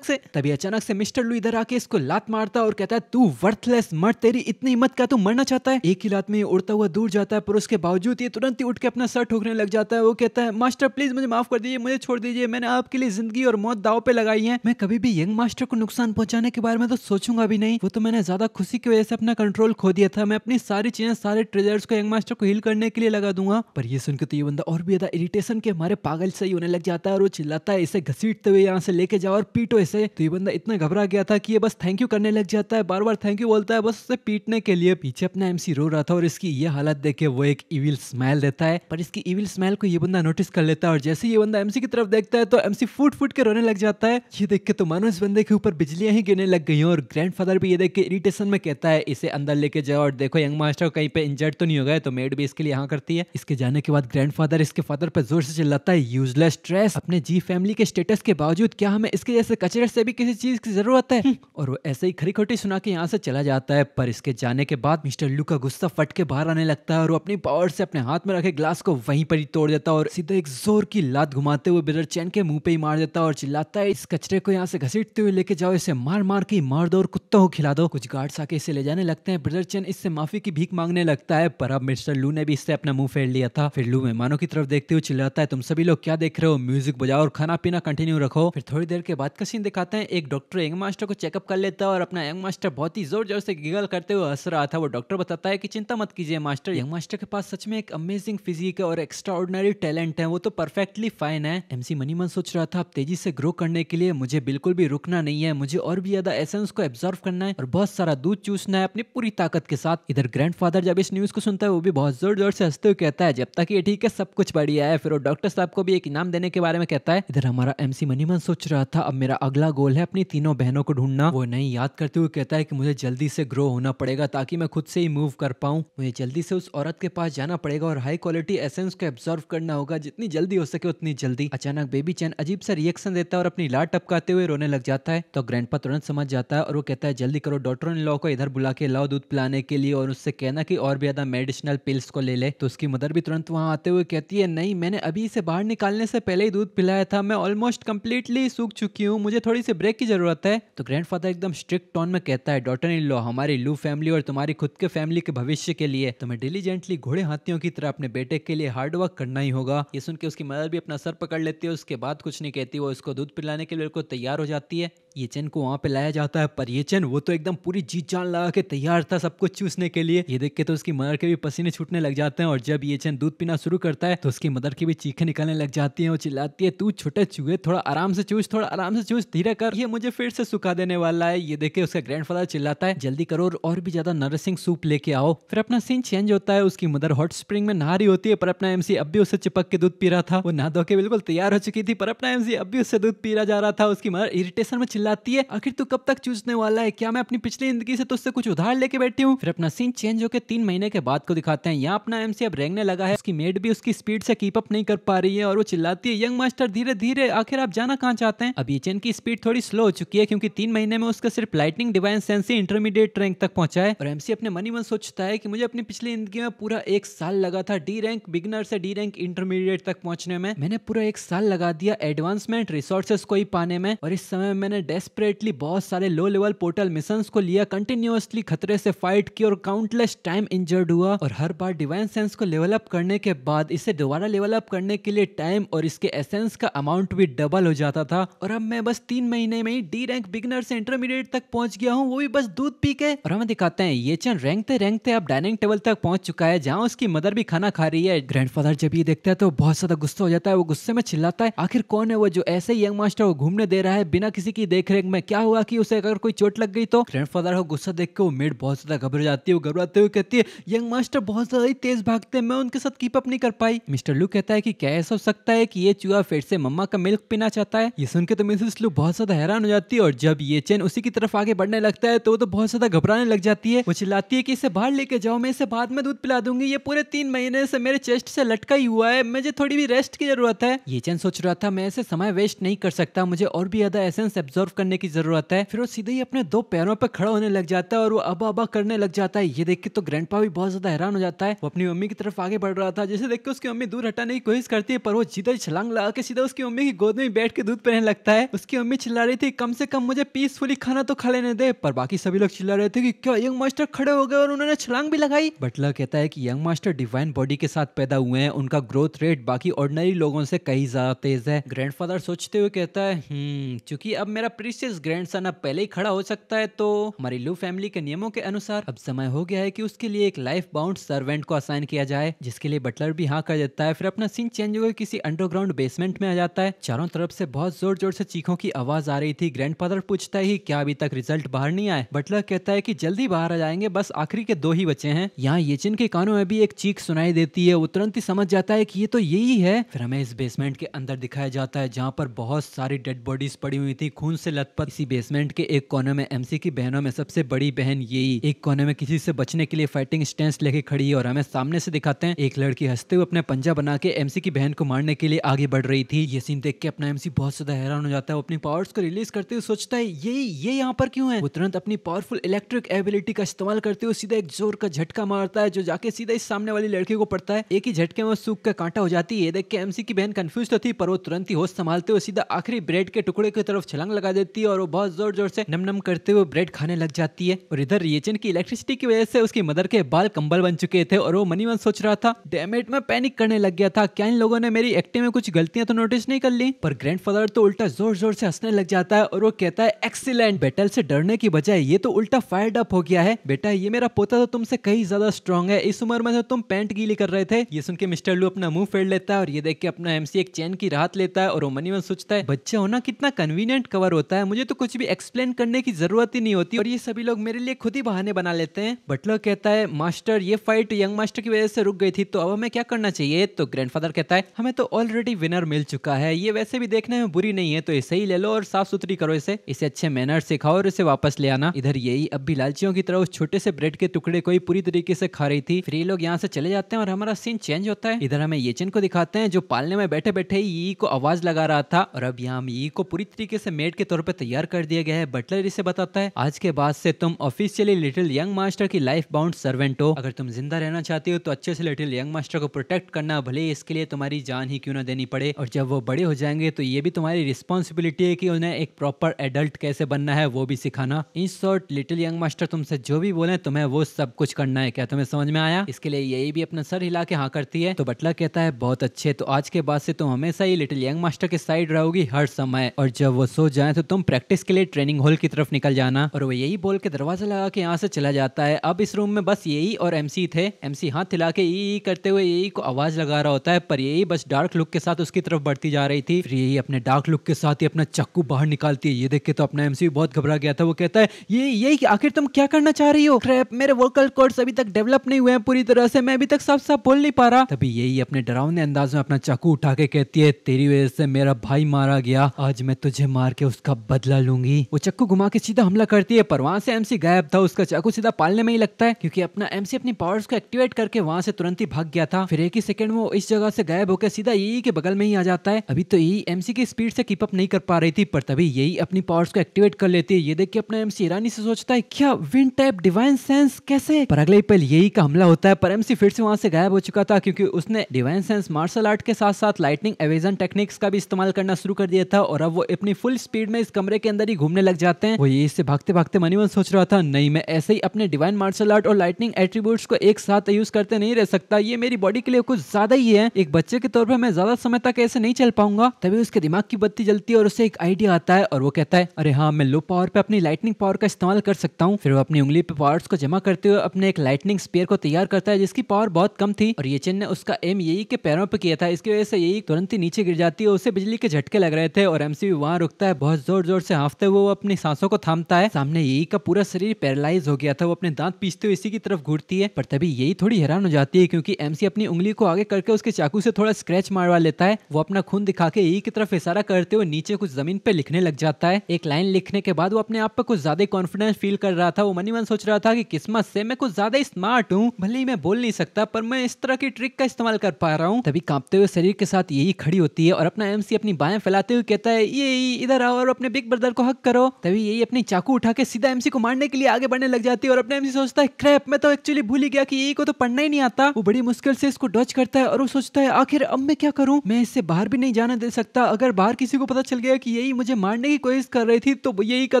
से। तभी अचानक से मिस्टर लू इधर आके इसको लात मारता है और कहता है, तू वर्थलेस मर्द, तेरी इतनी हिम्मत क्या, तू मरना चाहता है। एक ही लात में ये उड़ता हुआ दूर जाता है, पर उसके बावजूद ये तुरंत ही उठ के अपना सर ठोकने लग जाता है। वो कहता है, मास्टर प्लीज मुझे माफ कर दीजिए, मुझे छोड़ दीजिए, मैंने आपके लिए जिंदगी और मौत दाव पे लगाई है। मैं कभी भी यंग मास्टर को नुकसान पहुंचाने के बारे में तो सोचूंगा भी नहीं। वो तो मैंने ज्यादा खुशी की वजह से अपना कंट्रोल खो दिया था। मैं अपनी सारी चीजें, सारे ट्रेजर्स को यंग मास्टर को हील करने के लिए लगा दूंगा। पर ये सुनकर तो ये बंदा और भी ज्यादा इरिटेशन के हमारे पागल सही होने लग जाता है और वो चिल्लाता है, इसे घसीटते हुए यहाँ से लेके जाओ और पीटो इसे। तो ये बंदा इतना घबरा गया था कि ये बस थैंक यू करने लग जाता है, बार बार थैंक यू बोलता है बस उसे पीटने के लिए। पीछे अपना एमसी रो रहा था और इसकी ये हालत देख के वो एक इविल स्माइल देता है, पर इसकी इविल स्माइल को ये बंदा नोटिस कर लेता है और जैसे ये बंदा एमसी की तरफ देखता है तो एमसी फूट फूट के रोने लग जाता है। ये देख के तो मानो इस बंदे के ऊपर बिजलियां ही गिरने लग गई और ग्रैंडफादर भी ये देख के इरिटेशन में कहता है, इसे अंदर लेके जाओ और देखो यंग मास्टर कहीं पे इंजर्ड तो नहीं हो गए। तो मेड भी इसके लिए यहाँ करती है। इसके जाने के बाद ग्रैंडफादर इसके फादर पे जोर से चिल्लाता है, यूजलेस ट्रेस, अपने जी फैमिली के स्टेटस के बावजूद क्या हमें इसके जैसे कचरे से भी किसी चीज की जरूरत है। और वो ऐसे ही खरी खोटी सुना के यहाँ से चला जाता है। पर इसके जाने के बाद मिस्टर लू का गुस्सा फट के बाहर आने लगता है और वो अपनी पावर से अपने हाथ में रखे ग्लास को वहीं पर ही तोड़ देता है और सीधा एक जोर की लात घुमाते हुए ब्रदर चैन के मुंह पे ही मार देता है और चिल्लाता है, इस कचरे को यहाँ से घसीटते हुए लेके जाओ, इसे मार मार के मार दो और कुत्तों को खिला दो। कुछ गार्ड्स आके इसे ले जाने लगते हैं। ब्रदर चैन इससे माफी की भीख मांगने लगता है, पर अब मिस्टर लू ने भी इससे अपना मुंह फेर लिया था। फिर लू मेहमानों की तरफ देखते हुए चिल्लाता है, तुम सभी लोग क्या देख रहे हो, म्यूजिक बजाओ और खाना पीना कंटिन्यू रखो। फिर थोड़ी देर के बाद का सीन दिखाते हैं। एक डॉक्टर यंग मास्टर को चेकअप कर लेता है और अपना यंग मास्टर बहुत ही जोर जोर से गिगल करते हुए हंस रहा था। वो डॉक्टर बताता है कि चिंता मत कीजिए मास्टर, यंग मास्टर के पास सच में एक अमेजिंग फिजिक है और एक्स्ट्रा ऑर्डिनरी टैलेंट है, वो तो परफेक्टली फाइन है। एमसी मनीमन सोच रहा था, अब तेजी से ग्रो करने के लिए मुझे बिल्कुल भी रुकना नहीं है, मुझे और भी ज्यादा एसेंस को एब्जॉर्व करना है और बहुत सारा दूध चूसना है अपनी पूरी ताकत के साथ। इधर ग्रैंडफादर जब इस न्यूज को सुनता है वो भी बहुत जोर जोर से हंसते हुए कहता है, जब तक ये ठीक है सब कुछ बढ़िया है। फिर वो डॉक्टर साहब को भी एक इनाम देने के बारे में कहता है। इधर हमारा एमसी मनीमन सोच रहा था, अब मेरा अगला गोल है अपनी तीनों बहनों को ढूंढना। वो नहीं याद करते हुए कहता है कि मुझे जल्दी से ग्रो होना पड़ेगा ताकि मैं खुद से ही मूव कर पाऊं। मुझे जल्दी से उस औरत के पास जाना पड़ेगा और हाई क्वालिटी एसेंस को एब्जॉर्व करना होगा, जितनी जल्दी हो सके उतनी जल्दी। अचानक बेबी चैन अजीब सा रिएक्शन देता है और अपनी लाट टपकाते हुए रोने लग जाता है। तो ग्रैंडपा तुरंत समझ जाता है और वो कहता है, जल्दी करो, डॉक्टर इन लॉ को इधर बुला के लाओ दूध पिलाने के लिए और उससे कहना कि और भी ज्यादा मेडिसिनल पिल्स को ले ले। तो उसकी मदर भी तुरंत वहां आते हुए कहती है, नहीं मैंने अभी इसे बाहर निकालने से पहले ही दूध पिलाया था, मैं ऑलमोस्ट कंप्लीटली सूख चुकी हूँ, मुझे थोड़ी सी ब्रेक की जरूरत है। तो ग्रैंडफादर एकदम स्ट्रिक्ट टोन में कहता है, डॉक्टर इन लॉ, हमारी लू फैमिली और तुम्हारी खुद के फैमिली के भविष्य के लिए तुम्हें डिलीजेंटली घोड़े हाथियों की तरह अपने बेटे के लिए हार्ड वर्क करना ही होगा। ये सुन के उसकी मदर भी अपना सर पकड़ लेती है, उसके बाद कुछ नहीं कहती, वो उसको दूध पिलाने के लिए तैयार हो जाती है। ये चैन को वहां पे लाया जाता है, पर ये चैन वो तो एकदम पूरी जी जान लगा के तैयार था सब कुछ चूसने के लिए। ये देख के तो उसकी मदर के भी पसीने छूटने लग जाते हैं और जब ये चैन दूध पीना शुरू करता है तो उसकी मदर की भी चीखें निकलने लग जाती हैं। वो चिल्लाती है, तू छोटे चूहे, थोड़ा आराम से चूस, थोड़ा आराम से चूस, धीरे कर, ये मुझे फिर से सुखा देने वाला है। ये देखे उसका ग्रैंडफादर चिल्लाता है, जल्दी करो और भी ज्यादा नरिशिंग सूप लेके आओ। फिर अपना सीन चेंज होता है, उसकी मदर हॉट स्प्रिंग में नहा रही होती है, पर अपना एमसी अब भी उससे चिपक के दूध पी रहा था। वो नहा धो के बिल्कुल तैयार हो चुकी थी, पर अपना एमसी अब भी उससे दूध पीरा जा रहा था। उसकी मदर इरिटेशन में चिल्लाती है, आखिर तू कब तक चूसने वाला है, क्या मैं अपनी पिछली जिंदगी से तुझसे कुछ उधार लेके बैठी हूँ। फिर अपना सीन चेंज होकर 3 महीने के बाद को दिखाते हैं। यहाँ अपना एमसी अब रेंगने लगा है, उसकी मेड भी उसकी स्पीड से कीप अप नहीं कर पा रही है और वो चिल्लाती है, यंग मास्टर धीरे धीरे, आखिर आप जाना कहाँ चाहते हैं। अब ये चैन की स्पीड थोड़ी स्लो हो चुकी है क्योंकि 3 महीने में उसका सिर्फ लाइटनिंग डिवाइन सेंस ही इंटरमीडिएट रैंक तक पहुंचा है। और एमसी अपने मनी मन सोचता है कि मुझे अपनी पिछली जिंदगी में पूरा 1 साल लगा था डी रैंक बिगिनर से डी रैंक इंटरमीडिएट तक पहुंचने में, मैंने पूरा 1 साल लगा दिया एडवांसमेंट रिसोर्सेज को ही पाने में, और इस समय मैंने डेस्परेटली बहुत सारे लो लेवल पोर्टल मिशंस को लिया, कंटिन्यूअसली खतरे से फाइट की और काउंटलेस टाइम इंजर्ड हुआ। और हर बार डिवाइन सेंस को लेवल अप करने के बाद इसे दोबारा लेवल अप करने के लिए टाइम और इसके एसेंस का अमाउंट भी डबल हो जाता था। और अब मैं बस 3 महीने में ही डी रैंक बिगिनर से इंटरमीडिएट तक पहुंच गया हूँ, वो भी बस दूध पी के। और हमें दिखाते हैं ये चैन रेंगते रेंगते अब डाइनिंग टेबल तक पहुंच चुका है, जहाँ उसकी मदर भी खाना खा रही है। ग्रैंडफादर जब ये देखता है तो बहुत ज्यादा गुस्सा हो जाता है। वो गुस्से में चिल्लाता है, आखिर कौन है वो जो ऐसे ही यंग मास्टर को घूमने दे रहा है बिना किसी की देखरेख में? क्या हुआ कि उसे अगर कोई चोट लग गई तो? ग्रैंडफादर को गुस्सा देख के वो मेड बहुत ज्यादा घबरा जाती है। वो घबराते हुए कहती है, यंग मास्टर बहुत ज्यादा ही तेज भागते हैं, मैं उनके साथ कीप अप नहीं कर पाई। मिस्टर लू कहता है कि क्या ऐसा हो सकता है कि ये चूहा फिर से मम्मा का मिल्क पीना चाहता है? ये सुन के तो मिसेस लू बहुत ज्यादा हैरान हो जाती है। और जब ये चैन उसी की तरफ आगे बढ़ने लगता है तो वो तो बहुत ज्यादा घबराने लग जाती है। वो चिल्लाती है कि इसे बाहर लेके जाओ, मैं इसे बाद में दूध पिला दूंगी, ये पूरे 3 महीने से मेरे चेस्ट से लटका ही हुआ है, मुझे थोड़ी भी रेस्ट की जरूरत है। ये चैन सोच रहा था मैं ऐसे समय वेस्ट नहीं कर सकता, मुझे और भी ज्यादा एसेंस एब्जॉर्व करने की जरूरत है। फिर वो सीधे ही अपने 2 पैरों पर खड़ा होने लग जाता है और वो अबा अबा करने लग जाता है। ये देख के तो ग्रैंडपा भी बहुत ज्यादा हैरान हो जाता है। वो अपनी मम्मी की तरफ आगे बढ़ रहा था, जिसे देख के उसकी मम्मी दूर हटाने की कोशिश करती है, पर वो सीधा छलांग लगा के सीधा उसकी मम्मी की गोद में बैठ के दूध पीने लगता है। उसकी मम्मी चिल्ला रही थी, कम से कम मुझे पीसफुली खाना तो खा लेने दे, पर बाकी सभी लोग चिल्ला रहे थे कि क्या यंग मास्टर खड़े हो गए और उन्होंने छलांग भी लगाई। बटलर कहता है कि यंग मास्टर डिवाइन बॉडी के साथ पैदा हुए हैं, उनका ग्रोथ रेट बाकी ऑर्डिनरी लोगों से कहीं ज्यादा तेज है। ग्रैंडफादर सोचते हुए कहता है, क्योंकि अब मेरा प्रीशियस ग्रैंडसन अब पहले ही खड़ा हो सकता है, तो हमारी लू फैमिली के नियमों के अनुसार अब समय हो गया है कि उसके लिए एक लाइफ बाउंड सर्वेंट को असाइन किया जाए, जिसके लिए बटलर भी हाँ कर देता है। फिर अपना सीन चेंज होकर किसी अंडरग्राउंड बेसमेंट में आ जाता है। चारों तरफ से बहुत जोर जोर से चीखों की आवाज आ रही थी। ग्रैंडफादर पूछता है कि क्या अभी तक रिजल्ट बाहर नहीं आए? बटलर कहता है कि जल्दी बाहर आ जाएंगे, बस आखिरी के 2 ही बचे हैं। यहाँ येचिन के कानों में भी एक चीख सुनाई देती है। वो तुरंत ही समझ जाता है कि ये तो यही है। फिर हमें इस बेसमेंट के अंदर दिखाया जाता है, जहाँ पर बहुत सारी डेड बॉडीज पड़ी हुई थी, खून से लथपथ। इसी बेसमेंट के एक कोने में एमसी की बहनों में सबसे बड़ी बहन यही एक कोने में किसी से बचने के लिए फाइटिंग स्टैंस लेके खड़ी है। और हमें सामने से दिखाते हैं एक लड़की हंसते हुए अपने पंजा बना के एमसी की बहन को मारने के लिए आगे बढ़ रही थी। ये सीन देख के अपना एमसी बहुत ज्यादा हैरान हो जाता है। वो अपनी पावर्स को रिलीज करते हुए सोचता है ये यहाँ पर क्यों है। वो तुरंत अपनी पावरफुल इलेक्ट्रिक एबिलिटी का इस्तेमाल करते हुए सीधा एक जोर का झटका मारता है, जो जाके सीधा इस सामने वाली लड़की को पड़ता है। एक ही झटके में वो सूख का कांटा हो जाती है। ये देख के एमसी की बहन कंफ्यूज तो थी, पर वो तुरंत ही होश संभालते हुए सीधा आखिरी ब्रेड के टुकड़े की तरफ छलांग लगा देती है और वो बहुत जोर जोर से नम नम करते हुए ब्रेड खाने लग जाती है। और इधर येचन की इलेक्ट्रिसिटी की वजह से उसकी मदर के बाल कंबल बन चुके थे और वो मनी मन सोच रहा था, डैम इट, मैं पैनिक करने लग गया था, क्या इन लोगों ने मेरी एक्टिंग में कुछ गलतियां तो नोटिस नहीं कर ली? पर ग्रैंडफादर तो उल्टा जोर जोर से हंसने लग जाता है और वो कहता है, एक्सीलेंट, बैटल से डरने की बजाय ये तो उल्टा फायर्ड अप हो गया है। बेटा ये मेरा पोता तो तुमसे कहीं ज्यादा स्ट्रांग है, इस उम्र में तो तुम पैंट गीली कर रहे थे। ये सुन के मिस्टर लू अपना मुंह फेर लेता है और ये देख के अपना एमसी एक चैन की राहत लेता है और वो मनी मन सोचता है, बच्चा होना कितना कन्वीनियंट कवर होता है, मुझे तो कुछ भी एक्सप्लेन करने की जरूरत ही नहीं होती और ये सभी लोग मेरे लिए खुद ही बहाने बना लेते हैं। बटलर कहता है, मास्टर ये फाइट यंग मास्टर की वजह से रुक गई थी, तो अब हमें क्या करना चाहिए? तो ग्रैंडफादर कहता है, हमें तो ऑलरेडी विनर मिल चुका है, ये वैसे भी देखने में बुरी नहीं है, तो इसे ही ले लो और साफ सुथरी करो इसे अच्छे मैनर सिखाओ और इसे वापस ले आना। इधर यही अब भी लालचियों की तरह उस छोटे से ब्रेड के टुकड़े को ही पूरी तरीके से खा रही थी। फिर ये लोग यहाँ से चले जाते हैं और हमारा सीन चेंज होता है। इधर हमें येचन को दिखाते हैं, जो पालने में बैठे बैठे ही यी को आवाज लगा रहा था और अब यहाँ यी को पूरी तरीके से मेड के तौर पर तैयार कर दिया गया है। बटलर इसे बताता है, आज के बाद से तुम ऑफिशियली लिटिल यंग मास्टर की लाइफ बाउंड सर्वेंट हो। अगर तुम जिंदा रहना चाहती हो तो अच्छे से लिटिल यंग मास्टर को प्रोटेक्ट करना, भले इसके लिए तुम्हारी जान ही क्यों ना देनी पड़े। और जब वो बड़े हो जाएंगे तो ये भी तुम्हारी रिस्पॉन्सिबिलिटी है कि उन्हें एक प्रॉपर एडल्ट कैसे बनना है वो भी सिखाना। In short little young master तुमसे जो भी बोले तुम्हें वो सब कुछ करना है। क्या तुम्हें समझ में आया? इसके लिए यही भी अपना सर हिला के हाँ करती है। तो बटलर कहता है, बहुत अच्छे, तो आज के बाद से तुम हमेशा ही लिटिल यंग मास्टर के साइड रहोगी हर समय, और जब वो सो जाए तो तुम प्रैक्टिस के लिए ट्रेनिंग हॉल की तरफ निकल जाना। और वो यही बोल के दरवाजा लगा के यहाँ से चला जाता है। अब इस रूम में बस यही और एमसी थे। एमसी हाथ हिला के यही करते हुए यही को आवाज लगा रहा होता है, पर यही बस डार्क लुक के साथ उसकी तरफ बढ़ती जा रही थी। फिर यही अपने डार्क लुक के साथ ही अपना चाकू बाहर निकालती है। ये देख के तो अपना एमसी बहुत घबरा गया था। वो कहता है, ये आखिर तुम क्या करना चाह रही हो? क्रैप, मेरे वोकल कॉर्ड्स अभी तक डेवलप नहीं हुए हैं पूरी तरह से, मैं अभी तक साफ साफ बोल नहीं पा रहा। तभी यही अपने डरावने अंदाज में अपना चाकू उठा के कहती है, तेरी वजह से मेरा भाई मारा गया, आज मैं तुझे मार के उसका बदला लूंगी। वो चाकू घुमा के सीधा हमला करती है, पर वहां से एमसी गायब था। उसका चाकू सीधा पालने में ही लगता है, क्योंकि अपना एमसी अपनी पावर्स को एक्टिवेट करके वहां से तुरंत ही भाग गया था। फिर एक ही सेकंड में वो इस जगह से गायब होकर सीधा यही के बगल में ही आ जाता है। अभी तो यही एमसी की स्पीड से कीप अप नहीं कर पा रही थी, पर तभी यही अपनी पावर्स को एक्टिवेट कर लेती है। ये देख के अपना एमसी हैरानी से सोचता है, क्या विंड टाइप डिवाइन सेंस कैसे? पर अगले ही पल यही का हमला होता है, पर एमसी फिर से वहां से गायब हो चुका था, क्योंकि उसने डिवाइन सेंस मार्शल आर्ट के साथ साथ लाइटनिंग एवेजन टेक्निक्स का भी इस्तेमाल करना शुरू कर दिया था। और अब वो अपनी फुल स्पीड दोनों इस कमरे के अंदर ही घूमने लग जाते हैं। वो ये इससे भागते भागते मनी मन सोच रहा था, नहीं मैं ऐसे ही अपने डिवाइन मार्शल आर्ट और लाइटनिंग एट्रीब्यूट्स को एक साथ यूज करते नहीं रह सकता, ये मेरी बॉडी के लिए कुछ ज्यादा ही है। एक बच्चे के तौर पर मैं ज्यादा समय तक ऐसे नहीं चल पाऊंगा। तभी उसके दिमाग की बत्ती जलती है और उसे एक आइडिया आता है और वो कहता है, अरे हाँ मैं लो पावर पे अपनी लाइटनिंग पावर का इस्तेमाल कर सकता हूँ। फिर वो अपनी उंगली पे पावर्स को जमा करते हुए अपने एक लाइटनिंग स्पीयर को तैयार करता है जिसकी पावर बहुत कम थी और ये चेन ने उसका एम यही के पैरों पे किया था। इसकी वजह से यही तुरंत ही नीचे गिर जाती है, उसे बिजली के झटके लग रहे थे और एमसी भी वहां रुकता है। बहुत जोर जोर से हांफते हुए वो अपनी सांसों को थामता है। सामने यही का पूरा शरीर पैरालाइज हो गया था, वो अपने दांत पीसते हुए इसी की तरफ घूरती है। पर तभी यही थोड़ी हैरान हो जाती है क्योंकि एमसी अपनी उंगली को आगे करके उसके चाकू से थोड़ा स्क्रैच मारवा लेता है। वो अपना खून दिखा के यही की तरफ इशारा करते हुए नीचे कुछ जमीन पे लिखने लग जाता है। एक लाइन लिखने के बाद वो अपने आप पे कुछ ज्यादा कॉन्फिडेंस फील कर रहा था। वो मनी मन सोच रहा था कि किस्मत से मैं कुछ ज्यादा स्मार्ट हूँ, भले ही मैं बोल नहीं सकता पर मैं इस तरह की ट्रिक का इस्तेमाल कर पा रहा हूँ। तभी कांपते हुए शरीर के साथ यही खड़ी होती है और अपना एमसी अपनी बाहें फैलाते हुए कहता है, ये इधर आओ और अपने बिग ब्रदर को हक करो। तभी यही अपनी चाकू उठा के सीधा एमसी को मारने के लिए आगे बढ़ने लग जाती है और अपने एमसी सोचता है, क्रैप मैं तो एक्चुअली भूल ही गया कि यही को तो पढ़ना ही नहीं आता। वो बड़ी मुश्किल से इसको डॉच करता है और वो सोचता है, आखिर अब मैं क्या करूं, मैं इससे बाहर भी नहीं जाने दे सकता। अगर बाहर किसी को पता चल गया कि यही मुझे मारने की कोशिश कर रही थी तो यही का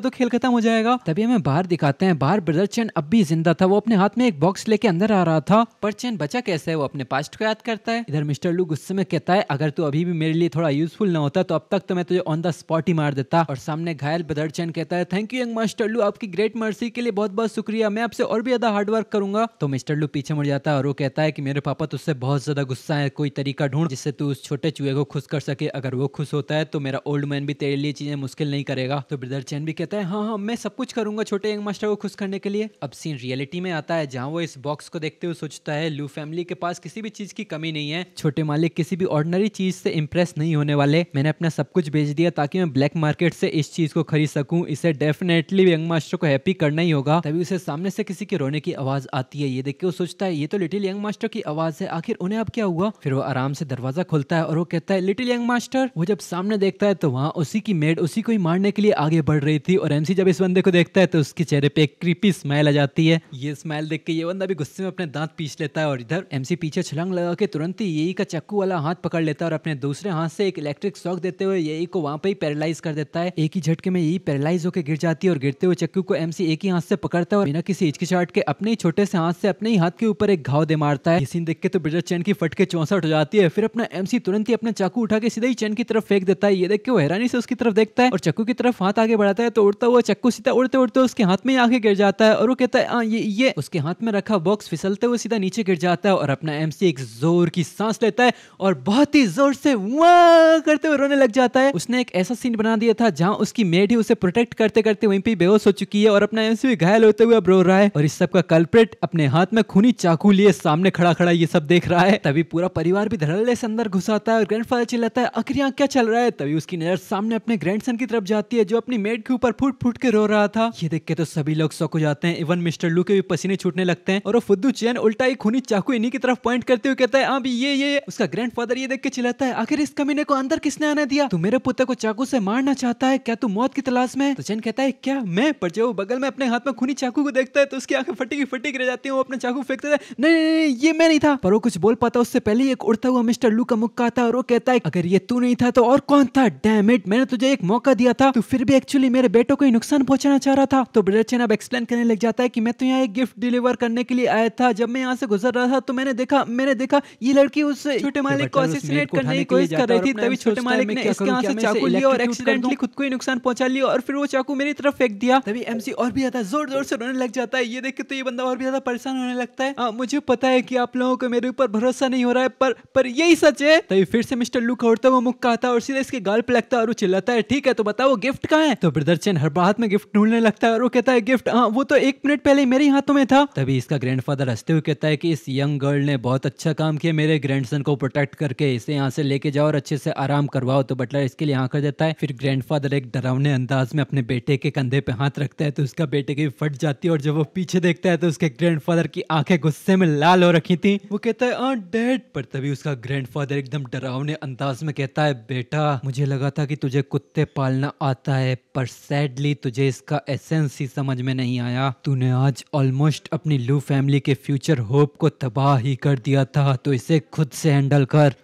तो खेल खत्म हो जाएगा। तभी हमें बाहर दिखाते हैं, बाहर ब्रदर चैन अब भी जिंदा था। वो अपने हाथ में एक बॉक्स लेके अंदर आ रहा था पर चैन बचा कैसे है, वो अपने पास्ट को याद करता है। इधर मिस्टर लू गुस्से में कहता है, अगर तू अभी भी मेरे लिए थोड़ा यूजफुल ना होता तो अब तक तो मैं तुझे ऑन द स्पॉट ही मार देता। और सामने घायल ब्रदर चैन कहता है, थैंक यू यंग मास्टर लू, आपकी ग्रेट मर्सी के लिए बहुत बहुत शुक्रिया, मैं आपसे और भी ज्यादा हार्ड वर्क करूंगा। तो मिस्टर लू पीछे मुड़ जाता है और वो कहता है कि मेरे पापा तुझसे बहुत ज्यादा गुस्सा है, कोई तरीका ढूंढ जिससे तू उस छोटे चूहे को खुश कर सके। अगर वो खुश होता है तो मेरा ओल्ड मैन भी तेरे लिए चीजें मुश्किल नहीं करेगा। तो ब्रदर चैन भी कहता है, हाँ हाँ मैं सब कुछ करूंगा छोटे यंग मास्टर को खुश करने के लिए। अब सीन रियलिटी में आता है जहाँ वो इस बॉक्स को देखते हुए सोचता है, लू फैमिली के पास किसी भी चीज की कमी नहीं है, छोटे मालिक किसी भी ऑर्डिनरी चीज से इंप्रेस नहीं होने वाले। मैंने अपना सब कुछ बेच दिया ताकि मैं ब्लैक मार्केट से इस चीज को खरीद सकूं, इसे डेफिनेटली यंग मास्टर को हैप्पी करना ही होगा। तभी उसे सामने से किसी के रोने की आवाज आती है। ये देख के वो सोचता है, ये तो लिटिल यंग मास्टर की आवाज है, आखिर उन्हें अब क्या हुआ। फिर वो आराम से दरवाजा खोलता है और वो कहता है, लिटिल यंग मास्टर। वो जब सामने देखता है तो वहाँ उसी की मेड उसी को ही मारने के लिए आगे बढ़ रही थी और एमसी जब इस बंदे को देखता है तो उसके चेहरे पे एक क्रीपी स्माइल आ जाती है। ये स्माइल देख के ये बंदा भी गुस्से में अपने दांत पीस लेता है और इधर एमसी पीछे छलांग लगा के तुरंत ही यही का चाकू वाला हाथ पकड़ लेता है और अपने दूसरे हाथ से एक इलेक्ट्रिक शॉक देते हुए यही को वहां पे ही पैरालाइज कर देता है। एक ही झटके में यही पैरालाइज होकर गिर जाती है और गिरते हुए चाकू को एमसी एक ही हाथ से पकड़ता है और बिना किसी हिचकिचाहट के अपने ही छोटे से हाथ से अपने ही हाथ के ऊपर एक घाव दे मारता है। ये सीन देख के तो ब्रदर चैन की फट के 64 हो जाती है। फिर अपना एमसी तुरंत ही अपना चाकू उठा के सीधा ही चैन की तरफ फेंक देता है। ये देख के वो हैरानी से उसकी तरफ देखता है और चाकू की तरफ हाथ आगे बढ़ाता है तो उड़ता हुआ चाकू सीधा उड़ते उड़ते उसके हाथ में ही आके गिर जाता है और वो कहता है, ये उसके हाथ में रखा बॉक्स फिसलते हुए सीधा नीचे गिर जाता है और अपना एमसी एक जोर की सांस लेता है और बहुत ही जोर से वाह करते हुए रोने लग जाता है। उसने एक ऐसा सीन बना दिया था जहां उसकी मेड ही उसे प्रोटेक्ट करते करते वहीं पे बेहोश हो चुकी है और अपना एमसी भी घायल होते हुए अब रो रहा है और इस सब का कल्प्रिट अपने हाथ में खूनी चाकू लिए सामने खड़ा खड़ा ये सब देख रहा है। तभी पूरा परिवार भी धड़ल्ले से अंदर घुस आता है और ग्रैंडफादर चिल्लाता है, आखिर यहाँ क्या चल रहा है। तभी उसकी नजर सामने अपने ग्रैंडसन की तरफ जाती है जो अपनी मेड के ऊपर फूट फूट के रो रहा था। ये देख के तो सभी लोग शॉक हो जाते हैं, इवन मिस्टर लू के भी पसीने छूटने लगते हैं और वो फुद्दू चैन उल्टा ही खूनी चाकू इन्हीं की तरफ पॉइंट करते हुए कहता है, हाँ भी ये। उसका ग्रैंडफादर ये देख के चिल्लाता है, आखिर इस कमीने को अंदर किसने आने दिया, तू मेरे पुत्र को चाकू से मारना चाहता है क्या, तू मौत की तलाश में। तो चैन कहता है, क्या मैं। पर जब वो बगल में अपने हाथ में खूनी चाकू को देखता है तो उसकी आंखें फटी रह जाती है। वो अपना चाकू फेंकता है, नहीं ये मैं नहीं था। पर वो कुछ बोल पाता उससे पहले ही एक उड़ता हुआ मिस्टर लू का मुक्का आता है और वो कहता है, अगर ये तू नहीं था तो और कौन था, डैम इट, मैंने तुझे एक मौका दिया था, तू फिर भी एक्चुअली मेरे बेटों को ही नुकसान पहुंचाना चाह रहा था। तो ब्रदर चैन अब एक्सप्लेन करने लग जाता है कि मैं तो यहाँ एक गिफ्ट डिलीवर करने के लिए आया था, जब मैं यहाँ से गुजर रहा था तो मैंने देखा ये लड़की उस छोटे मालिक को असिसिनेट करने की कोशिश कर रही थी। तभी छोटे मालिक ने इसके हाथ से चाकू लिया और एक्सीडेंटली खुद को ही नुकसान पहुंचा लिया और फिर वो चाकू मेरी तरफ फेंक दिया। तभी एमसी और भी ज्यादा जोर जोर से रोने लग जाता है। ये देख के तो ये बंदा और भी ज्यादा परेशान होने लगता है। मुझे पता है कि आप लोगों को मेरे ऊपर भरोसा नहीं हो रहा है पर यही सच है। तभी फिर से मिस्टर लू का उड़ता हुआ मुक्का आता है और सीधा इसके गाल पे लगता है और वो चिल्लाता है, ठीक है तो बताओ गिफ्ट कहाँ है। तो ब्रदर चैन हर हाथ में गिफ्ट ढूंढने लगता है और वो कहता है, गिफ्ट वो तो 1 मिनट पहले मेरे हाथों में था। तभी इसका ग्रैंडफादर हंसते हुए कहता है कि इस यंग गर्ल ने बहुत अच्छा काम किया मेरे ग्रैंडसन को प्रोटेक्ट करके, इसे यहाँ से लेके जाओ और अच्छे से आराम करवाओ। तो बटलर इसके लिए यहाँ कर देता है। फिर ग्रैंडफादर एक डरावने अंदाज में अपने बेटे के कंधे पे हाथ रखता है तो उसका बेटे की फट जाती है और जब वो पीछे देखता है तो उसके ग्रैंडफादर की आंखें गुस्से में लाल हो रखी थी। वो कहता है, डैड। पर तभी उसका ग्रैंडफादर एकदम डरावने अंदाज में कहता है, बेटा मुझे लगा था कि तुझे कुत्ते पालना आता है पर सैडली तुझे इसका एसेंस ही समझ में नहीं आया। तूने आज ऑलमोस्ट अपनी लू फैमिली के फ्यूचर होप को तबाह ही कर दिया था, तो इसे खुद से हैंडल कर।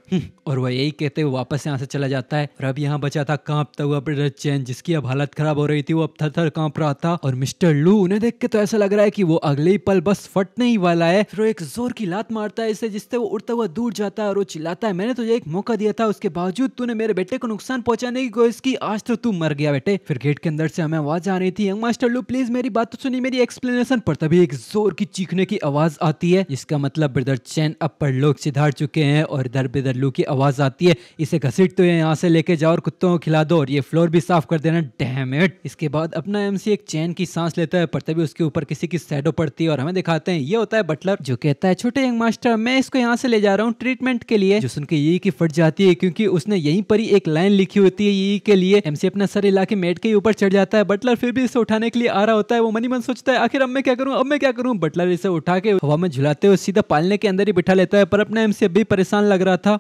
और वह यही कहते हुए वापस यहाँ से चला जाता है। और अब यहाँ बचा था कांपता हुआ ब्रदर ब्रदर चैन जिसकी अब हालत खराब हो रही थी वो अब थर-थर कांप रहा था और मिस्टर लू उन्हें देख के तो ऐसा लग रहा है कि वो अगले ही पल बस फटने ही वाला है। फिर वो एक जोर की लात मारता है इसे जिससे वो उड़ता हुआ दूर जाता है और वो चिल्लाता है मैंने तुझे एक मौका दिया था, उसके बावजूद तूने मेरे बेटे को नुकसान पहुंचाने की कोशिश की, आज तो तू मर गया बेटे। फिर गेट के अंदर से हमें आवाज आ रही थी यंग मास्टर लू प्लीज मेरी बात तो सुनिए, मेरी एक्सप्लेनेशन। पर तभी एक जोर की चीखने की आवाज आती है जिसका मतलब ब्रदर चैन अब परलोक सिधार चुके हैं और इधर ब्रदर लू की आवाज आती है इसे घसीट तो यहाँ से लेके जाओ और कुत्तों को खिला दो और ये फ्लोर भी साफ कर देना, डैम इट। इसके बाद अपना एमसी एक चैन की सांस लेता है पर तभी उसके ऊपर किसी की शैडो पड़ती है और हमें दिखाते हैं ये होता है बटलर जो कहता है छोटे यंग मास्टर मैं इसको यहाँ से ले जा रहा हूँ ट्रीटमेंट के लिए। जो सुन के यही की फट जाती है क्योंकि उसने यहीं पर ही एक लाइन लिखी होती है यही के लिए। एमसी अपना सर हिला के मेट के ऊपर चढ़ जाता है, बटलर फिर भी इसे उठाने के लिए आ रहा होता है। वो मनी मन सोचता है आखिर अब मैं क्या करूँ, अब मैं क्या करूँ। बटलर इसे उठा के हवा में झुलाते हुए सीधा पालने के अंदर ही बिठा लेता है पर अपना एमसी अब भी परेशान लग रहा था।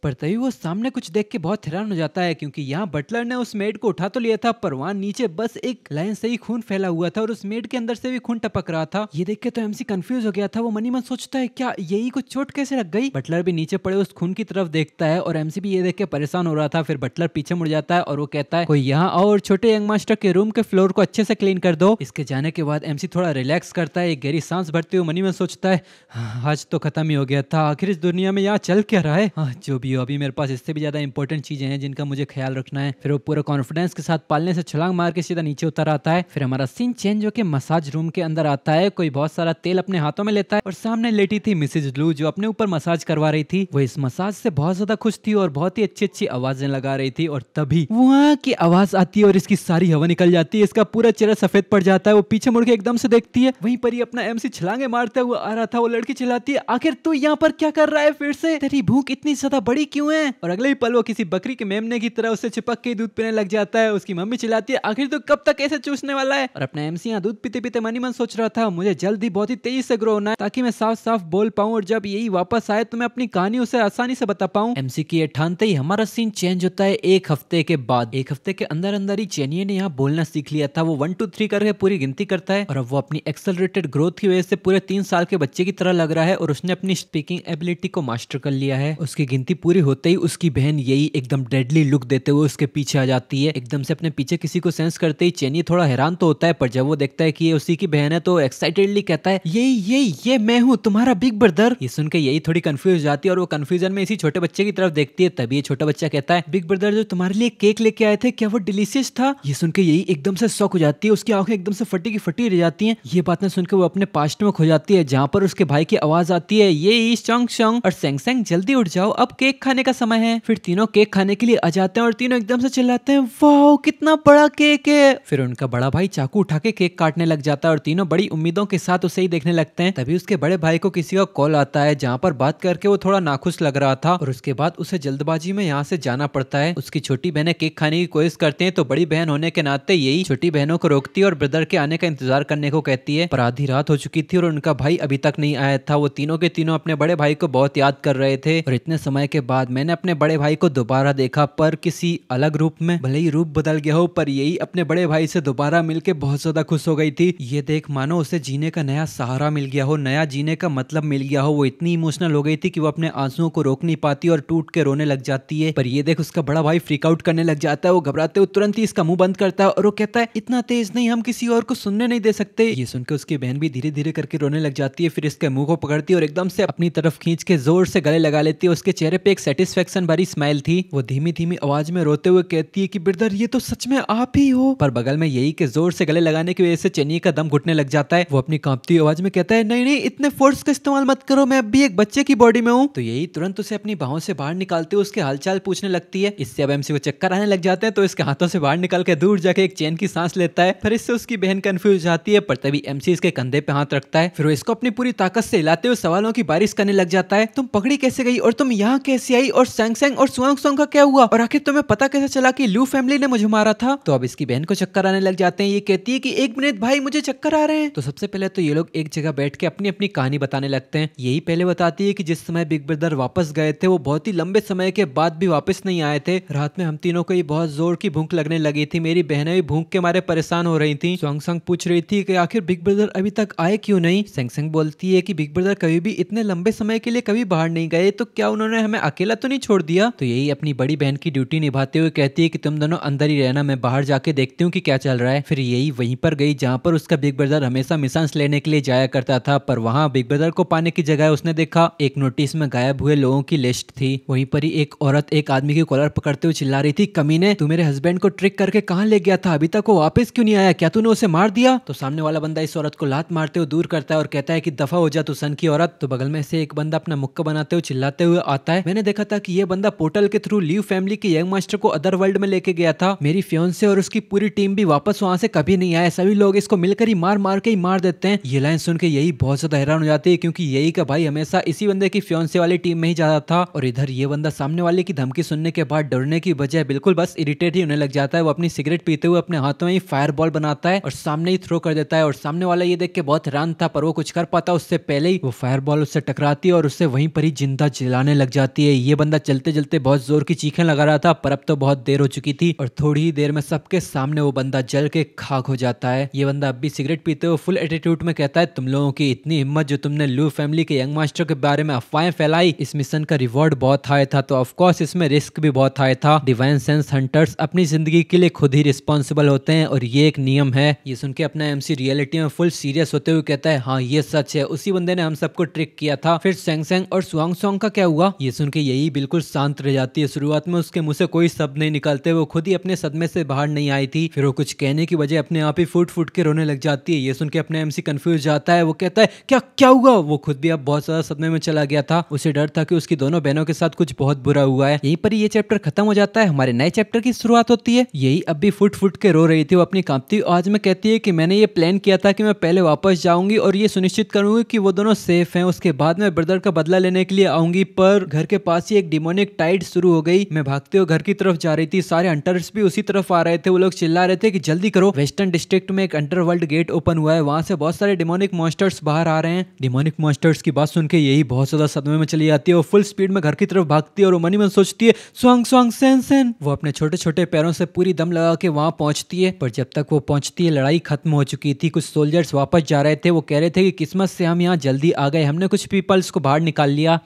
पर तभी वो सामने कुछ देख के बहुत हैरान हो जाता है क्योंकि यहाँ बटलर ने उस मेड को उठा तो लिया था पर वहाँ नीचे बस एक लाइन से ही खून फैला हुआ था और उस मेड के अंदर से भी खून टपक रहा था। ये देख के तो एमसी कंफ्यूज हो गया था। वो मनी मन सोचता है क्या यही को चोट कैसे लग गई। बटलर भी नीचे पड़े उस खून की तरफ देखता है और एमसी भी ये देख के परेशान हो रहा था। फिर बटलर पीछे मुड़ जाता है और वो कहता है कोई यहाँ आओ और छोटे यंग मास्टर के रूम के फ्लोर को अच्छे से क्लीन कर दो। इसके जाने के बाद एमसी थोड़ा रिलैक्स करता है, एक गहरी सांस भरते हुए मनी मन सोचता है आज तो खत्म ही हो गया था, आखिर इस दुनिया में यहाँ चल क्या रहा है। जो भी हो अभी मेरे पास इससे भी ज्यादा इंपॉर्टेंट चीजें हैं जिनका मुझे ख्याल रखना है। फिर वो पूरे कॉन्फिडेंस के साथ पालने से छलांग मार के सीधा नीचे उतर आता है। फिर हमारा सीन चेंज होकर मसाज रूम के अंदर आता है, कोई बहुत सारा तेल अपने हाथों में लेता है और सामने लेटी थी मिसेज लू जो अपने ऊपर मसाज करवा रही थी। वो इस मसाज से बहुत ज्यादा खुश थी और बहुत ही अच्छी अच्छी आवाजें लगा रही थी और तभी वहाँ की आवाज आती है और इसकी सारी हवा निकल जाती है, इसका पूरा चेहरा सफेद पड़ जाता है। वो पीछे मुड़ के एकदम से देखती है, वहीं पर ही अपना एमसी छलांगे मारता हुआ आ रहा था। वो लड़की चिल्लाती है आखिर तू यहाँ पर क्या कर रहा है, फिर से तेरी भूख इतनी ज्यादा बड़ी क्यों है। और अगले ही पल वो किसी बकरी के मेमने की तरह उससे चिपक के दूध पीने लग जाता है। उसकी मम्मी चिल्लाती है आखिर तो कब तक ऐसे चूसने वाला है। और अपना एमसी यहाँ दूध पीते पीते मनी मन सोच रहा था मुझे जल्द ही बहुत ही तेजी से ग्रो होना है ताकि मैं साफ साफ बोल पाऊं और जब यही वापस आए तो मैं अपनी कहानी उसे आसानी से बता पाऊं। एमसी की ये ठानते ही हमारा सीन चेंज होता है एक हफ्ते के बाद। एक हफ्ते के अंदर अंदर ही चेनिया ने यहाँ बोलना सीख लिया था। वो 1 2 3 करके पूरी गिनती करता है और अब वो अपनी एक्सेलरेटेड ग्रोथ की वजह से पूरे 3 साल के बच्चे की तरह लग रहा है और उसने अपनी स्पीकिंग एबिलिटी को मास्टर कर लिया है। उसकी गिनती पूरी होते ही उसकी बहन यही एकदम डेडली लुक देते हुए उसके पीछे आ जाती है। एकदम से अपने पीछे किसी को सेंस करते ही चेनी थोड़ा हैरान तो होता है पर जब वो देखता है कि ये उसी की बहन है तो एक्साइटेडली कहता है ये मैं हूँ तुम्हारा बिग ब्रदर। ये सुन के यही थोड़ी कंफ्यूज हो जाती है और वो कंफ्यूजन में इसी छोटे बच्चे की तरफ देखती है। तभी ये छोटा बच्चा कहता है बिग ब्रदर जो तुम्हारे लिए केक लेके आए थे क्या वो डिलीशियस था। ये सुन के यही एकदम से शॉक हो जाती है, उसकी आंखें एकदम से फटी की फटी रह जाती हैं। ये बातें सुनकर वो अपने पास्ट में खो जाती है जहाँ पर उसके भाई की आवाज आती है ये शोंग शोंग और सेंग सेंग जल्दी उठ जाओ अब केक खाने का समय है। फिर तीनों केक खाने के लिए आ जाते हैं और तीनों एकदम से चिल्लाते हैं वाओ कितना बड़ा केक है। फिर उनका बड़ा भाई चाकू उठा के केक काटने लग जाता है और तीनों बड़ी उम्मीदों के साथ उसे ही देखने लगते हैं। तभी उसके बड़े भाई को किसी का कॉल आता है जहाँ पर बात करके वो थोड़ा नाखुश लग रहा था और उसके बाद उसे जल्दबाजी में यहाँ से जाना पड़ता है। उसकी छोटी बहनें केक खाने की कोशिश करते हैं तो बड़ी बहन होने के नाते यही छोटी बहनों को रोकती है और ब्रदर के आने का इंतजार करने को कहती है। पर आधी रात हो चुकी थी और उनका भाई अभी तक नहीं आया था। वो तीनों के तीनों अपने बड़े भाई को बहुत याद कर रहे थे और इतने समय के बाद मैंने अपने बड़े भाई को दोबारा देखा पर किसी अलग रूप में। भले ही रूप बदल गया हो पर यही अपने बड़े भाई से दोबारा मिलके बहुत ज्यादा खुश हो गई थी। ये देख मानो उसे जीने का नया सहारा मिल गया हो, नया जीने का मतलब मिल गया हो। वो इतनी इमोशनल हो गई थी कि वो अपने आंसुओं को रोक नहीं पाती और टूट के रोने लग जाती है। पर ये देख उसका बड़ा भाई फ्रीक आउट करने लग जाता है। वो घबराते हुए तुरंत ही इसका मुंह बंद करता है और वो कहता है इतना तेज नहीं, हम किसी और को सुनने नहीं दे सकते। ये सुनकर उसकी बहन भी धीरे धीरे करके रोने लग जाती है। फिर इसके मुंह को पकड़ती है और एकदम से अपनी तरफ खींच के जोर से गले लगा लेती है। उसके चेहरे पे एक सेटिस्फेक्शन भरी स्माइल थी। वो धीमी धीमी आवाज में रोते हुए कहती है कि ब्रदर ये तो सच में आप ही हो। पर बगल में यही के जोर से गले लगाने की वजह से चेनी का दम घुटने लग जाता है। वो अपनी कांपती आवाज में कहता है नहीं नहीं इतने फोर्स का इस्तेमाल मत करो, मैं अब भी एक बच्चे की बॉडी में हूँ। तो यही तुरंत उसे अपनी बाहों से बाहर निकालते हुए उसके हालचाल पूछने लगती है। इससे अब एमसी को चक्कर आने लग जाते हैं तो इसके हाथों से बाहर निकल के दूर जाके एक चैन की सांस लेता है। फिर इससे उसकी बहन कंफ्यूज जाती है पर तभी एमसी इसके कंधे पे हाथ रखता है। फिर वो इसको अपनी पूरी ताकत से हिलाते हुए सवालों की बारिश करने लग जाता है। तुम पकड़ी कैसे गई और तुम यहाँ कैसे आई और सैंग सैंग और सुआंग सोंग का क्या हुआ और आखिर तुम्हें पता कैसे चला कि लू फैमिली ने मुझे मारा था। तो अब इसकी बहन को चक्कर आने लग जाते हैं। ये कहती है कि 1 मिनट भाई मुझे चक्कर आ रहे हैं। तो सबसे पहले तो ये लोग एक जगह बैठ के अपनी अपनी कहानी बताने लगते हैं। यही पहले बताती है कि जिस समय बिग ब्रदर वापस गए थे वो बहुत ही लंबे समय के बाद भी वापस नहीं आए थे। रात में हम तीनों को ही बहुत जोर की भूख लगने लगी थी। मेरी बहनें भी भूख के मारे परेशान हो रही थी। सोंग सोंग पूछ रही थी कि आखिर बिग ब्रदर अभी तक आए क्यों नहीं। सेंग सेंग बोलती है कि बिग ब्रदर कभी भी इतने लंबे समय के लिए कभी बाहर नहीं गए तो क्या उन्होंने हमें अकेला तो नहीं छोड़ दिया। तो यही अपनी बड़ी बहन की ड्यूटी निभाते हुए कहती है कि तुम दोनों अंदर ही रहना, मैं बाहर जाके देखती हूँ कि क्या चल रहा है। फिर यही वहीं पर गई जहाँ पर उसका बिग ब्रदर हमेशा मिशंस लेने के लिए जाया करता था, पर वहाँ बिग ब्रदर को पाने की जगह उसने देखा एक नोटिस में गायब हुए लोगों की लिस्ट थी। वहीं पर ही एक औरत एक आदमी की कॉलर पकड़ते हुए चिल्ला रही थी, कमीने तू मेरे हस्बैंड को ट्रिक करके कहाँ ले गया था, अभी तक वो वापस क्यों नहीं आया, क्या तूने उसे मार दिया। तो सामने वाला बंदा इस औरत को लात मारते हुए दूर करता है और कहता है कि दफा हो जा तू सन की औरत। तो बगल में से एक बंदा अपना मुक्का बनाते हुए चिल्लाते हुए आता है, मैंने देखा था कि ये बंदा पोर्टल के थ्रू लीव फैमिली के यंग मास्टर को अदर वर्ल्ड में लेके गया था, मेरी फियोंसे और उसकी पूरी टीम भी वापस वहां से कभी नहीं आए, सभी लोग इसको मिलकर ही मार मार के ही मार देते हैं। ये लाइन सुन के यही बहुत ज्यादा हैरान हो जाती है, क्योंकि यही का भाई हमेशा इसी बंदे की फियोंसे वाली टीम में ही जाता था। और इधर ये बंदा सामने वाले की धमकी सुनने के बाद डरने की बजाय बिल्कुल बस इरिटेट ही होने लग जाता है। वो अपनी सिगरेट पीते हुए अपने हाथों में ही फायर बॉल बनाता है और सामने ही थ्रो कर देता है। और सामने वाला ये देख के बहुत हैरान था, पर वो कुछ कर पाता उससे पहले ही वो फायर बॉल उससे टकराती है और उससे वहीं पर ही जिंदा जलाने लग जाती है। ये बंदा चलते चलते बहुत जोर की चीखें लगा रहा था, पर अब तो बहुत देर हो चुकी थी और थोड़ी ही देर में सबके सामने वो बंदा जल के खाक हो जाता है। ये बंदा अब भी सिगरेट पीते हुए फुल एटीट्यूड में कहता है, तुम लोगों की इतनी हिम्मत जो तुमने लू फैमिली के यंग मास्टर के बारे में अफवाहें फैलाई, इस मिशन का रिवॉर्ड बहुत हाई था, तो ऑफ कोर्स इसमें रिस्क भी बहुत हाई था। डिवाइन सेंस हंटर्स अपनी जिंदगी के लिए खुद ही रिस्पॉन्सिबल होते हैं और ये एक नियम है। ये सुन के अपना एमसी रियलिटी में फुल सीरियस होते हुए कहता है, हाँ ये सच है, उसी बंदे ने हम सबको ट्रिक किया था। फिर सेंग सेंग और सुआंग सोंग का क्या हुआ। ये सुन के यही बिल्कुल शांत रह जाती है। शुरुआत में उसके मुंह से कोई शब्द नहीं निकलते, वो खुद ही अपने सदमे से बाहर नहीं आई थी। फिर वो कुछ कहने की वजह अपने आप ही फूट फूट के रोने लग जाती है। ये सुन के अपने एमसी कंफ्यूज जाता है, वो कहता है क्या क्या हुआ। वो खुद भी अब बहुत ज्यादा सदमे में चला गया था, उसे डर था कि उसकी दोनों बहनों के साथ कुछ बहुत बुरा हुआ है। यहीं पर ये चैप्टर खत्म हो जाता है, हमारे नए चैप्टर की शुरुआत होती है। यही अब भी फुट फुट के रो रही थी, वो अपनी कांपती आवाज में कहती है कि मैंने ये प्लान किया था कि मैं पहले वापस जाऊंगी और ये सुनिश्चित करूंगी कि वो दोनों सेफ हैं, उसके बाद मैं ब्रदर का बदला लेने के लिए आऊंगी। पर घर के पास ही एक डिमोनिक टाइड शुरू हो गई। मैं भागते हुए घर की तरफ जा रही थी, सारे हंटर्स भी उसी तरफ आ रहे थे। वो लोग चिल्ला रहे थे कि जल्दी करो, वेस्टर्न डिस्ट्रिक्ट में एक अंडरवर्ल्ड गेट ओपन हुआ है, वहां से बहुत सारे डिमोनिक मॉन्स्टर्स बाहर आ रहे हैं। डिमोनिक मॉन्स्टर्स की बात सुन के यही बहुत ज्यादा सदमे में चली जाती है। वो फुल स्पीड में घर की तरफ भागती है और मनी मन सोचती है स्वांग स्वांग सेन सेन। वो अपने छोटे छोटे पैरों से पूरी दम लगा के वहां पहुंचती है, पर जब तक वो पहुंचती है लड़ाई खत्म हो चुकी थी। कुछ सोल्जर्स वापस जा रहे थे, वो कह रहे थे कि किस्मत से हम यहाँ जल्दी आ गए, हमने कुछ पीपल्स को बाहर निकाल लिया,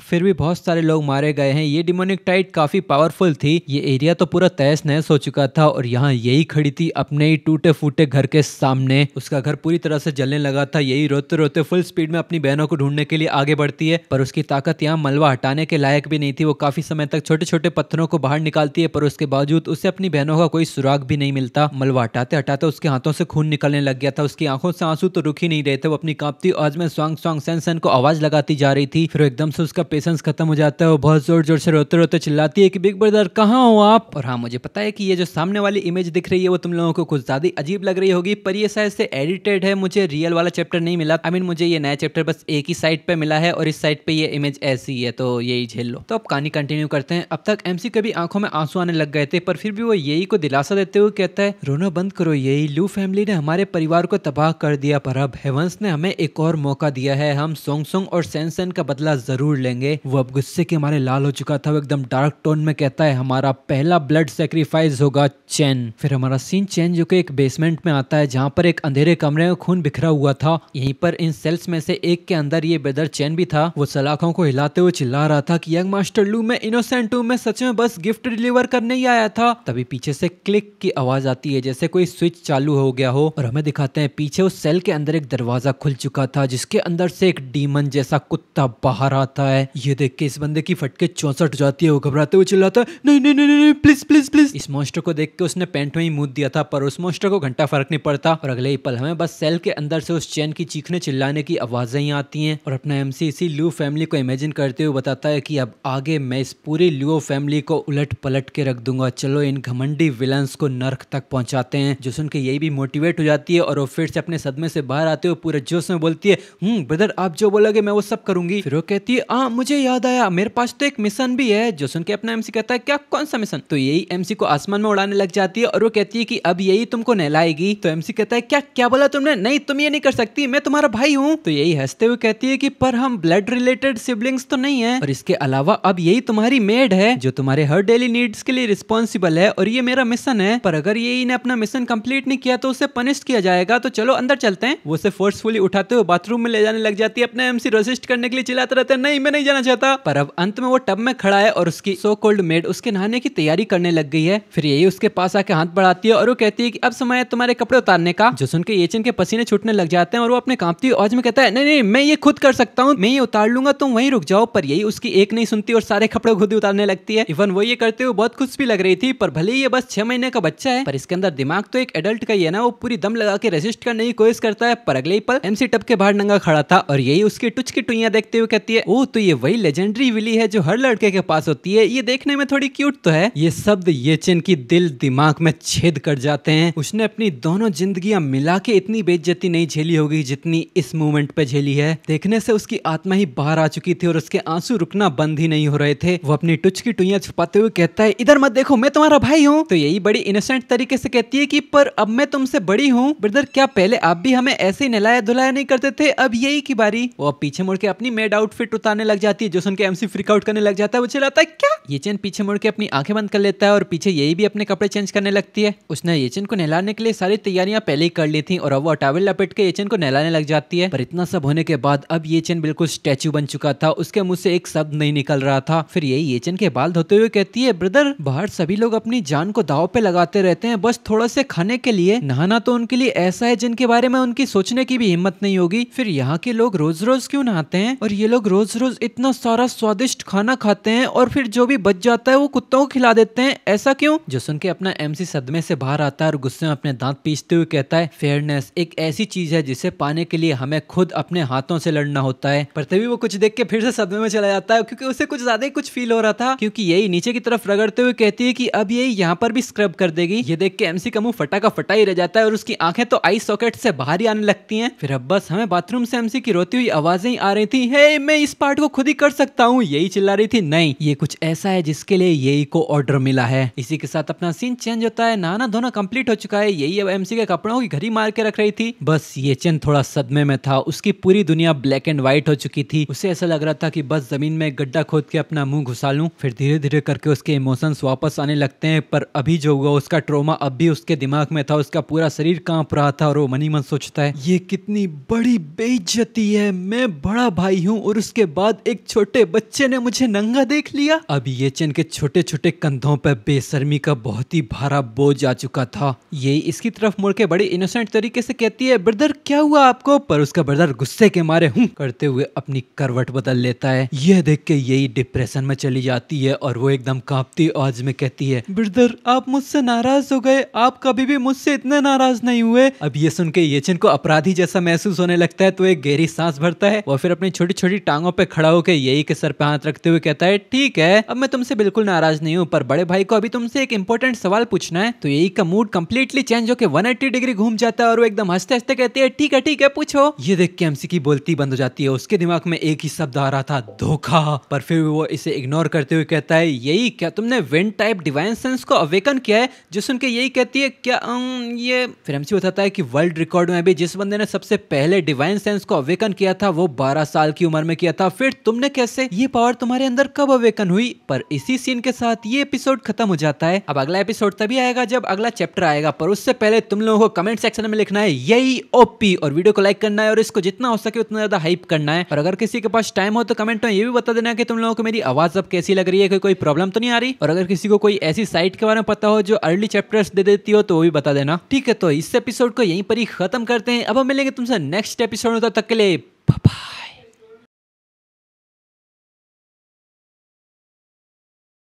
फिर भी बहुत सारे लोग मारे गए हैं। ये डिमोनिक टाइड काफी पावरफुल थी, ये एरिया तो पूरा तहस नहस हो चुका था और यहाँ यही खड़ी थी अपने ही टूटे फूटे घर के सामने। उसका घर पूरी तरह से जलने लगा था। यही रोते रोते फुल स्पीड में अपनी बहनों को ढूंढने के लिए आगे बढ़ती है, पर उसकी ताकत यहाँ मलबा हटाने के लायक भी नहीं थी। वो काफी समय तक छोटे छोटे पत्थरों को बाहर निकालती है, पर उसके बावजूद उसे अपनी बहनों का कोई सुराग भी नहीं मिलता। मलबा हटाते हटाते उसके हाथों से खून निकलने लग गया था, उसकी आंखों से आंसू तो रुक ही नहीं रहे थे। वो अपनी कांपती आवाज में स्वांग स्वांग सेन सेन को आवाज लगाती जा रही थी। फिर एकदम से उसका पेशेंस खत्म हो जाता है, वो बहुत जोर जोर से रोते रोते चिल्लाती है कि बिग ब्रदर कहाँ हो आप। और हाँ, मुझे पता है कि ये जो सामने वाली इमेज दिख रही है वो तुम लोगों को कुछ ज्यादा अजीब लग रही होगी, पर ये शायद से एडिटेड है, मुझे रियल वाला चैप्टर नहीं मिला। आई मीन मुझे ये नया चैप्टर बस एक ही साइड पे मिला है और इस साइड पे ये इमेज ऐसी है, तो यही झेल लो। तो अब कहानी कंटिन्यू करते हैं। अब तक एमसी कभी आंखों में आंसू आने लग गए थे, पर फिर भी वो यही को दिलासा देते हुए कहता है, रोना बंद करो, यही लू फैमिली ने हमारे परिवार को तबाह कर दिया, पर अब हेवंस ने हमें एक और मौका दिया है, हम सोंग सोंग और सेन सेन का बदला जरूर लेंगे। वो अब गुस्से के हमारे लाल हो चुका था, वो एकदम डार्क टोन में कहता है, हमारा पहला ब्लड सेक्रीफाइस होगा चैन। फिर हमारा सीन चैन जो कि एक बेसमेंट में आता है, जहाँ पर एक अंधेरे कमरे में खून बिखरा हुआ था। यहीं पर इन सेल्स में से एक के अंदर ये ब्रदर चैन भी था। वो सलाखों को हिलाते हुए चिल्ला रहा था कि यंग मास्टर लू, मैं इनोसेंट हूँ, मैं सच में बस गिफ्ट डिलीवर करने ही आया था। तभी पीछे से क्लिक की आवाज आती है, जैसे कोई स्विच चालू हो गया हो, और हमें दिखाते हैं पीछे उस सेल के अंदर एक दरवाजा खुल चुका था, जिसके अंदर से एक डीमन जैसा कुत्ता बाहर आता है। ये देख के इस बंदे की फटके 64 जाती है। वो घबराते हुए चिल्लाता है, नहीं नहीं नहीं नहीं प्लीज प्लीज प्लीज। इस मॉन्स्टर को देख के उसने पैंट में ही मूत दिया था, पर उस मॉन्स्टर को घंटा फर्क नहीं पड़ता। और अगले ही पल हमें बस सेल के अंदर से उस चैन की चीखने चिल्लाने की आवाजें ही आती हैं। और अपना एमसी इसी लू फैमिली को इमेजिन करते हुए बताता है कि अब आगे मैं इस पूरी लू फैमिली को उलट पलट के रख दूंगा, चलो इन घमंडी विलन्स को नर्क तक पहुंचाते हैं। जो सुन के यही भी मोटिवेट हो जाती है और वो फिर से अपने सदमे से बाहर आते हुए पूरे जोश में बोलती है, ब्रदर आप जो बोलोगे मैं वो सब करूंगी। फिर वो कहती है, मुझे याद आया, मेरे पास तो एक मिशन भी है। जो सुन के अपना एमसी कहता है, क्या कौन सा मिशन। तो यही एमसी को आसमान में उड़ाने लग जाती है और वो कहती है कि अब यही तुमको नहलाएगी। तो एमसी कहता है, क्या क्या बोला तुमने, नहीं तुम ये नहीं कर सकती, मैं तुम्हारा भाई हूँ। तो यही हंसते हुए कहती है कि पर हम ब्लड रिलेटेड सिबलिंग्स तो नहीं है, और इसके अलावा अब यही तुम्हारी मेड है जो तुम्हारे हर डेली नीड्स के लिए रिस्पॉन्सिबल है, और ये मेरा मिशन है, पर अगर यही ने अपना मिशन कंप्लीट नहीं किया तो उसे पनिश किया जाएगा, तो चलो अंदर चलते हैं। वो उसे फोर्सफुली उठाते हुए बाथरूम में ले जाने लग जाती है। अपने एमसी रेसिस्ट करने के लिए चिल्लाता रहता है, नहीं मैं नहीं जाना चाहता। पर अब अंत में वो टब में खड़ा है और उसकी सो कॉल्ड मेड उसके नहाने की तैयारी करने लग गई है। फिर यही उसके पास आके हाथ बढ़ाती है और वो कहती है कि अब समय है तुम्हारे कपड़े उतारने का। जो सुन के येचन के पसीने छूटने लग जाते हैं और वो अपने कांपती आवाज में कहता है नहीं नहीं मैं ये खुद कर सकता हूँ, मैं ये उतार लूंगा, तुम वहीं रुक जाओ। पर यही उसकी एक नहीं सुनती और सारे कपड़े खुद ही उतारने लगती है। इवन वो ये करते हुए बहुत खुश भी लग रही थी, पर भले ही ये बस 6 महीने का बच्चा है पर इसके अंदर दिमाग तो एक एडल्ट का ही है ना। वो पूरी दम लगा के रेसिस्ट करने की कोशिश करता है, पर अगले ही पल एमसी टब के बाहर नंगा खड़ा था और यही उसकी टुच की टुइयां देखते हुए कहती है ओह तो ये वही लेजेंडरी विली है जो हर लड़के के पास होती है, ये देखने में थोड़ी क्यूट तो है। ये शब्द येचन की दिल दिमाग में छेद कर जाते हैं। उसने अपनी दोनों जिंदगियां मिला के इतनी बेइज्जती नहीं झेली होगी जितनी इस मोमेंट पे झेली है। देखने से उसकी आत्मा ही बाहर आ चुकी थी और उसके आंसू रुकना बंद ही नहीं हो रहे थे। वो अपनी टुच की टुइयां छुपाते हुए कहता है इधर मत देखो मैं तुम्हारा भाई हूँ। तो यही बड़ी इनोसेंट तरीके से कहती है कि पर अब मैं तुमसे बड़ी हूँ ब्रदर, क्या पहले आप भी हमें ऐसे ही नहलाया धुलाया नहीं करते थे, अब यही की बारी। वो अब पीछे मुड़ के अपनी मेड आउटफिट उतारने लग जाती है जो सुन के एमसी फ्रीक आउट करने लग जाता है। वो चिल्लाता है क्या। येचन पीछे मुड़ के अपनी आंखें बंद कर लेता है और पीछे यही भी अपने कपड़े चेंज करने लगती है। उसने येचन को नहलाने के लिए सारी तैयारियां पहले ही कर ली थी और अब वो टॉवेल लपेट के येचन को नहलाने लग जाती है। पर इतना सब होने के बाद अब येचन बिल्कुल स्टैचू बन चुका था, उसके मुंह से एक शब्द नहीं निकल रहा था। फिर यही येचन के बाल धोते हुए कहती है ब्रदर बाहर सभी लोग अपनी जान को दांव पे लगाते रहते हैं बस थोड़ा से खाने के लिए, नहाना तो उनके लिए ऐसा है जिनके बारे में उनकी सोचने की भी हिम्मत नहीं होगी। फिर यहाँ के लोग रोज रोज क्यों नहाते हैं और ये लोग रोज रोज इतना सारा स्वादिष्ट खाना खाते हैं और फिर जो भी बच जाता है वो कुत्तों को खिला देते हैं, ऐसा क्यों। जो सुन के अपना एमसी सदमे से बाहर आता है और गुस्से में अपने दांत पीसते हुए कहता है फेयरनेस एक ऐसी चीज है जिसे पाने के लिए हमें खुद अपने हाथों से लड़ना होता है। पर तभी वो कुछ देख के फिर से सदमे में चला जाता है क्योंकि उसे कुछ ज्यादा ही कुछ फील हो रहा था, क्योंकि यही नीचे की तरफ रगड़ते हुए कहती है कि अब यही यहाँ पर भी स्क्रब कर देगी। ये देख के एमसी का मुंह फटा का फटा ही रह जाता है और उसकी आंखें तो आई सॉकेट से बाहर ही आने लगती हैं। फिर अब बस हमें बाथरूम से एमसी की रोती हुई आवाजें ही आ रही थी, हे मैं इस पार्ट को खुद ही कर सकता हूँ। यही चिल्ला रही थी नहीं ये कुछ ऐसा है जिसके लिए यही को ऑर्डर मिला है। इसी के साथ अपना सीन चेंज होता है, नहाना धोना कंप्लीट हो चुका है। यही अब एमसी के कपड़ों की घड़ी मार के रख रही थी। बस येचन थोड़ा सदमे में था, उसकी पूरी दुनिया ब्लैक एंड व्हाइट हो चुकी थी। उसे ऐसा लग रहा था कि बस जमीन में गड्ढा खोद के अपना मुंह घुसा लूं। फिर धीरे धीरे करके उसके इमोशंस वापस आने लगते हैं, पर अभी जो हुआ उसका ट्रॉमा अब भी उसके दिमाग में था, उसका पूरा शरीर कांप रहा था और वो मन ही मन सोचता है ये कितनी बड़ी बेइज्जती है, मैं बड़ा भाई हूँ और उसके बाद एक छोटे बच्चे ने मुझे नंगा देख लिया। अब येचन के छोटे छोटे कंधों पर बेशर्मी का बहुत ही भारा बोझ आ चुका था। यही इसकी तरफ मुड़ के बड़ी इनोसेंट तरीके से कहती है ब्रदर क्या हुआ आपको, पर उसका ब्रदर गुस्से के मारे करते हुए अपनी करवट बदल लेता है। यह देख के यही डिप्रेशन में चली जाती है और वो एकदम कांपती आवाज में कहती है ब्रदर आप मुझसे नाराज हो गए, आप कभी भी मुझसे इतने नाराज नहीं हुए। अब ये सुन के येचन को अपराधी जैसा महसूस होने लगता है तो एक गहरी सांस भरता है। वो फिर अपनी छोटी छोटी टांगों पे खड़ा होकर यही के सर पे हाथ रखते हुए कहता है ठीक है अब मैं तुमसे बिल्कुल नाराज नहीं हूँ, पर बड़े भाई को अभी तुमसे एक इंपॉर्टेंट सवाल पूछना है। तो यही का मूड कंप्लीटली चेंज होकर 180 डिग्री घूम जाता है और वो एकदम हंसते हंसते कहती है ठीक है पूछो। ये देख के एमसी की बोलती बंद हो जाती है, उसके दिमाग में एक ही शब्द आ रहा था धोखा। पर फिर वो इसे इग्नोर करते हुए कहता है यही क्या तुमने विंड टाइप डिवाइन सेंस को अवेकन किया है। जो सुन के यही कहती है क्या ये। फिर एमसी बताता है कि वर्ल्ड रिकॉर्ड में भी जिस बंदे ने सबसे पहले डिवाइन सेंस को अवेकन किया था वो 12 साल की उम्र में किया था, फिर तुमने कैसे, ये पावर तुम्हारे अंदर कब अवेकन हुई। पर इसी सीन के साथ ये एपिसोड खत्म हो जाता है। अब अगला एपिसोड तभी आएगा जब अगला चैप्टर आएगा, पर उससे पहले तुम लोगों को कमेंट सेक्शन में लिखना है यही ओपी और वीडियो को लाइक करना है और इसको जितना हो सके उतना ज्यादा हाइप करना है। और अगर किसी के पास टाइम हो तो कमेंट में ये भी बता देना कि तुम लोगों को मेरी आवाज अब कैसी लग रही है, कोई प्रॉब्लम तो नहीं आ रही। और अगर किसी को कोई ऐसी साइट के बारे में पता हो जो अर्ली चैप्टर्स दे देती हो तो वो भी बता देना। ठीक है तो इस एपिसोड को यहीं पर ही खत्म करते हैं। अब हम मिलेंगे तुमसे नेक्स्ट एपिसोड में, तब तक के लिए बाय बाय।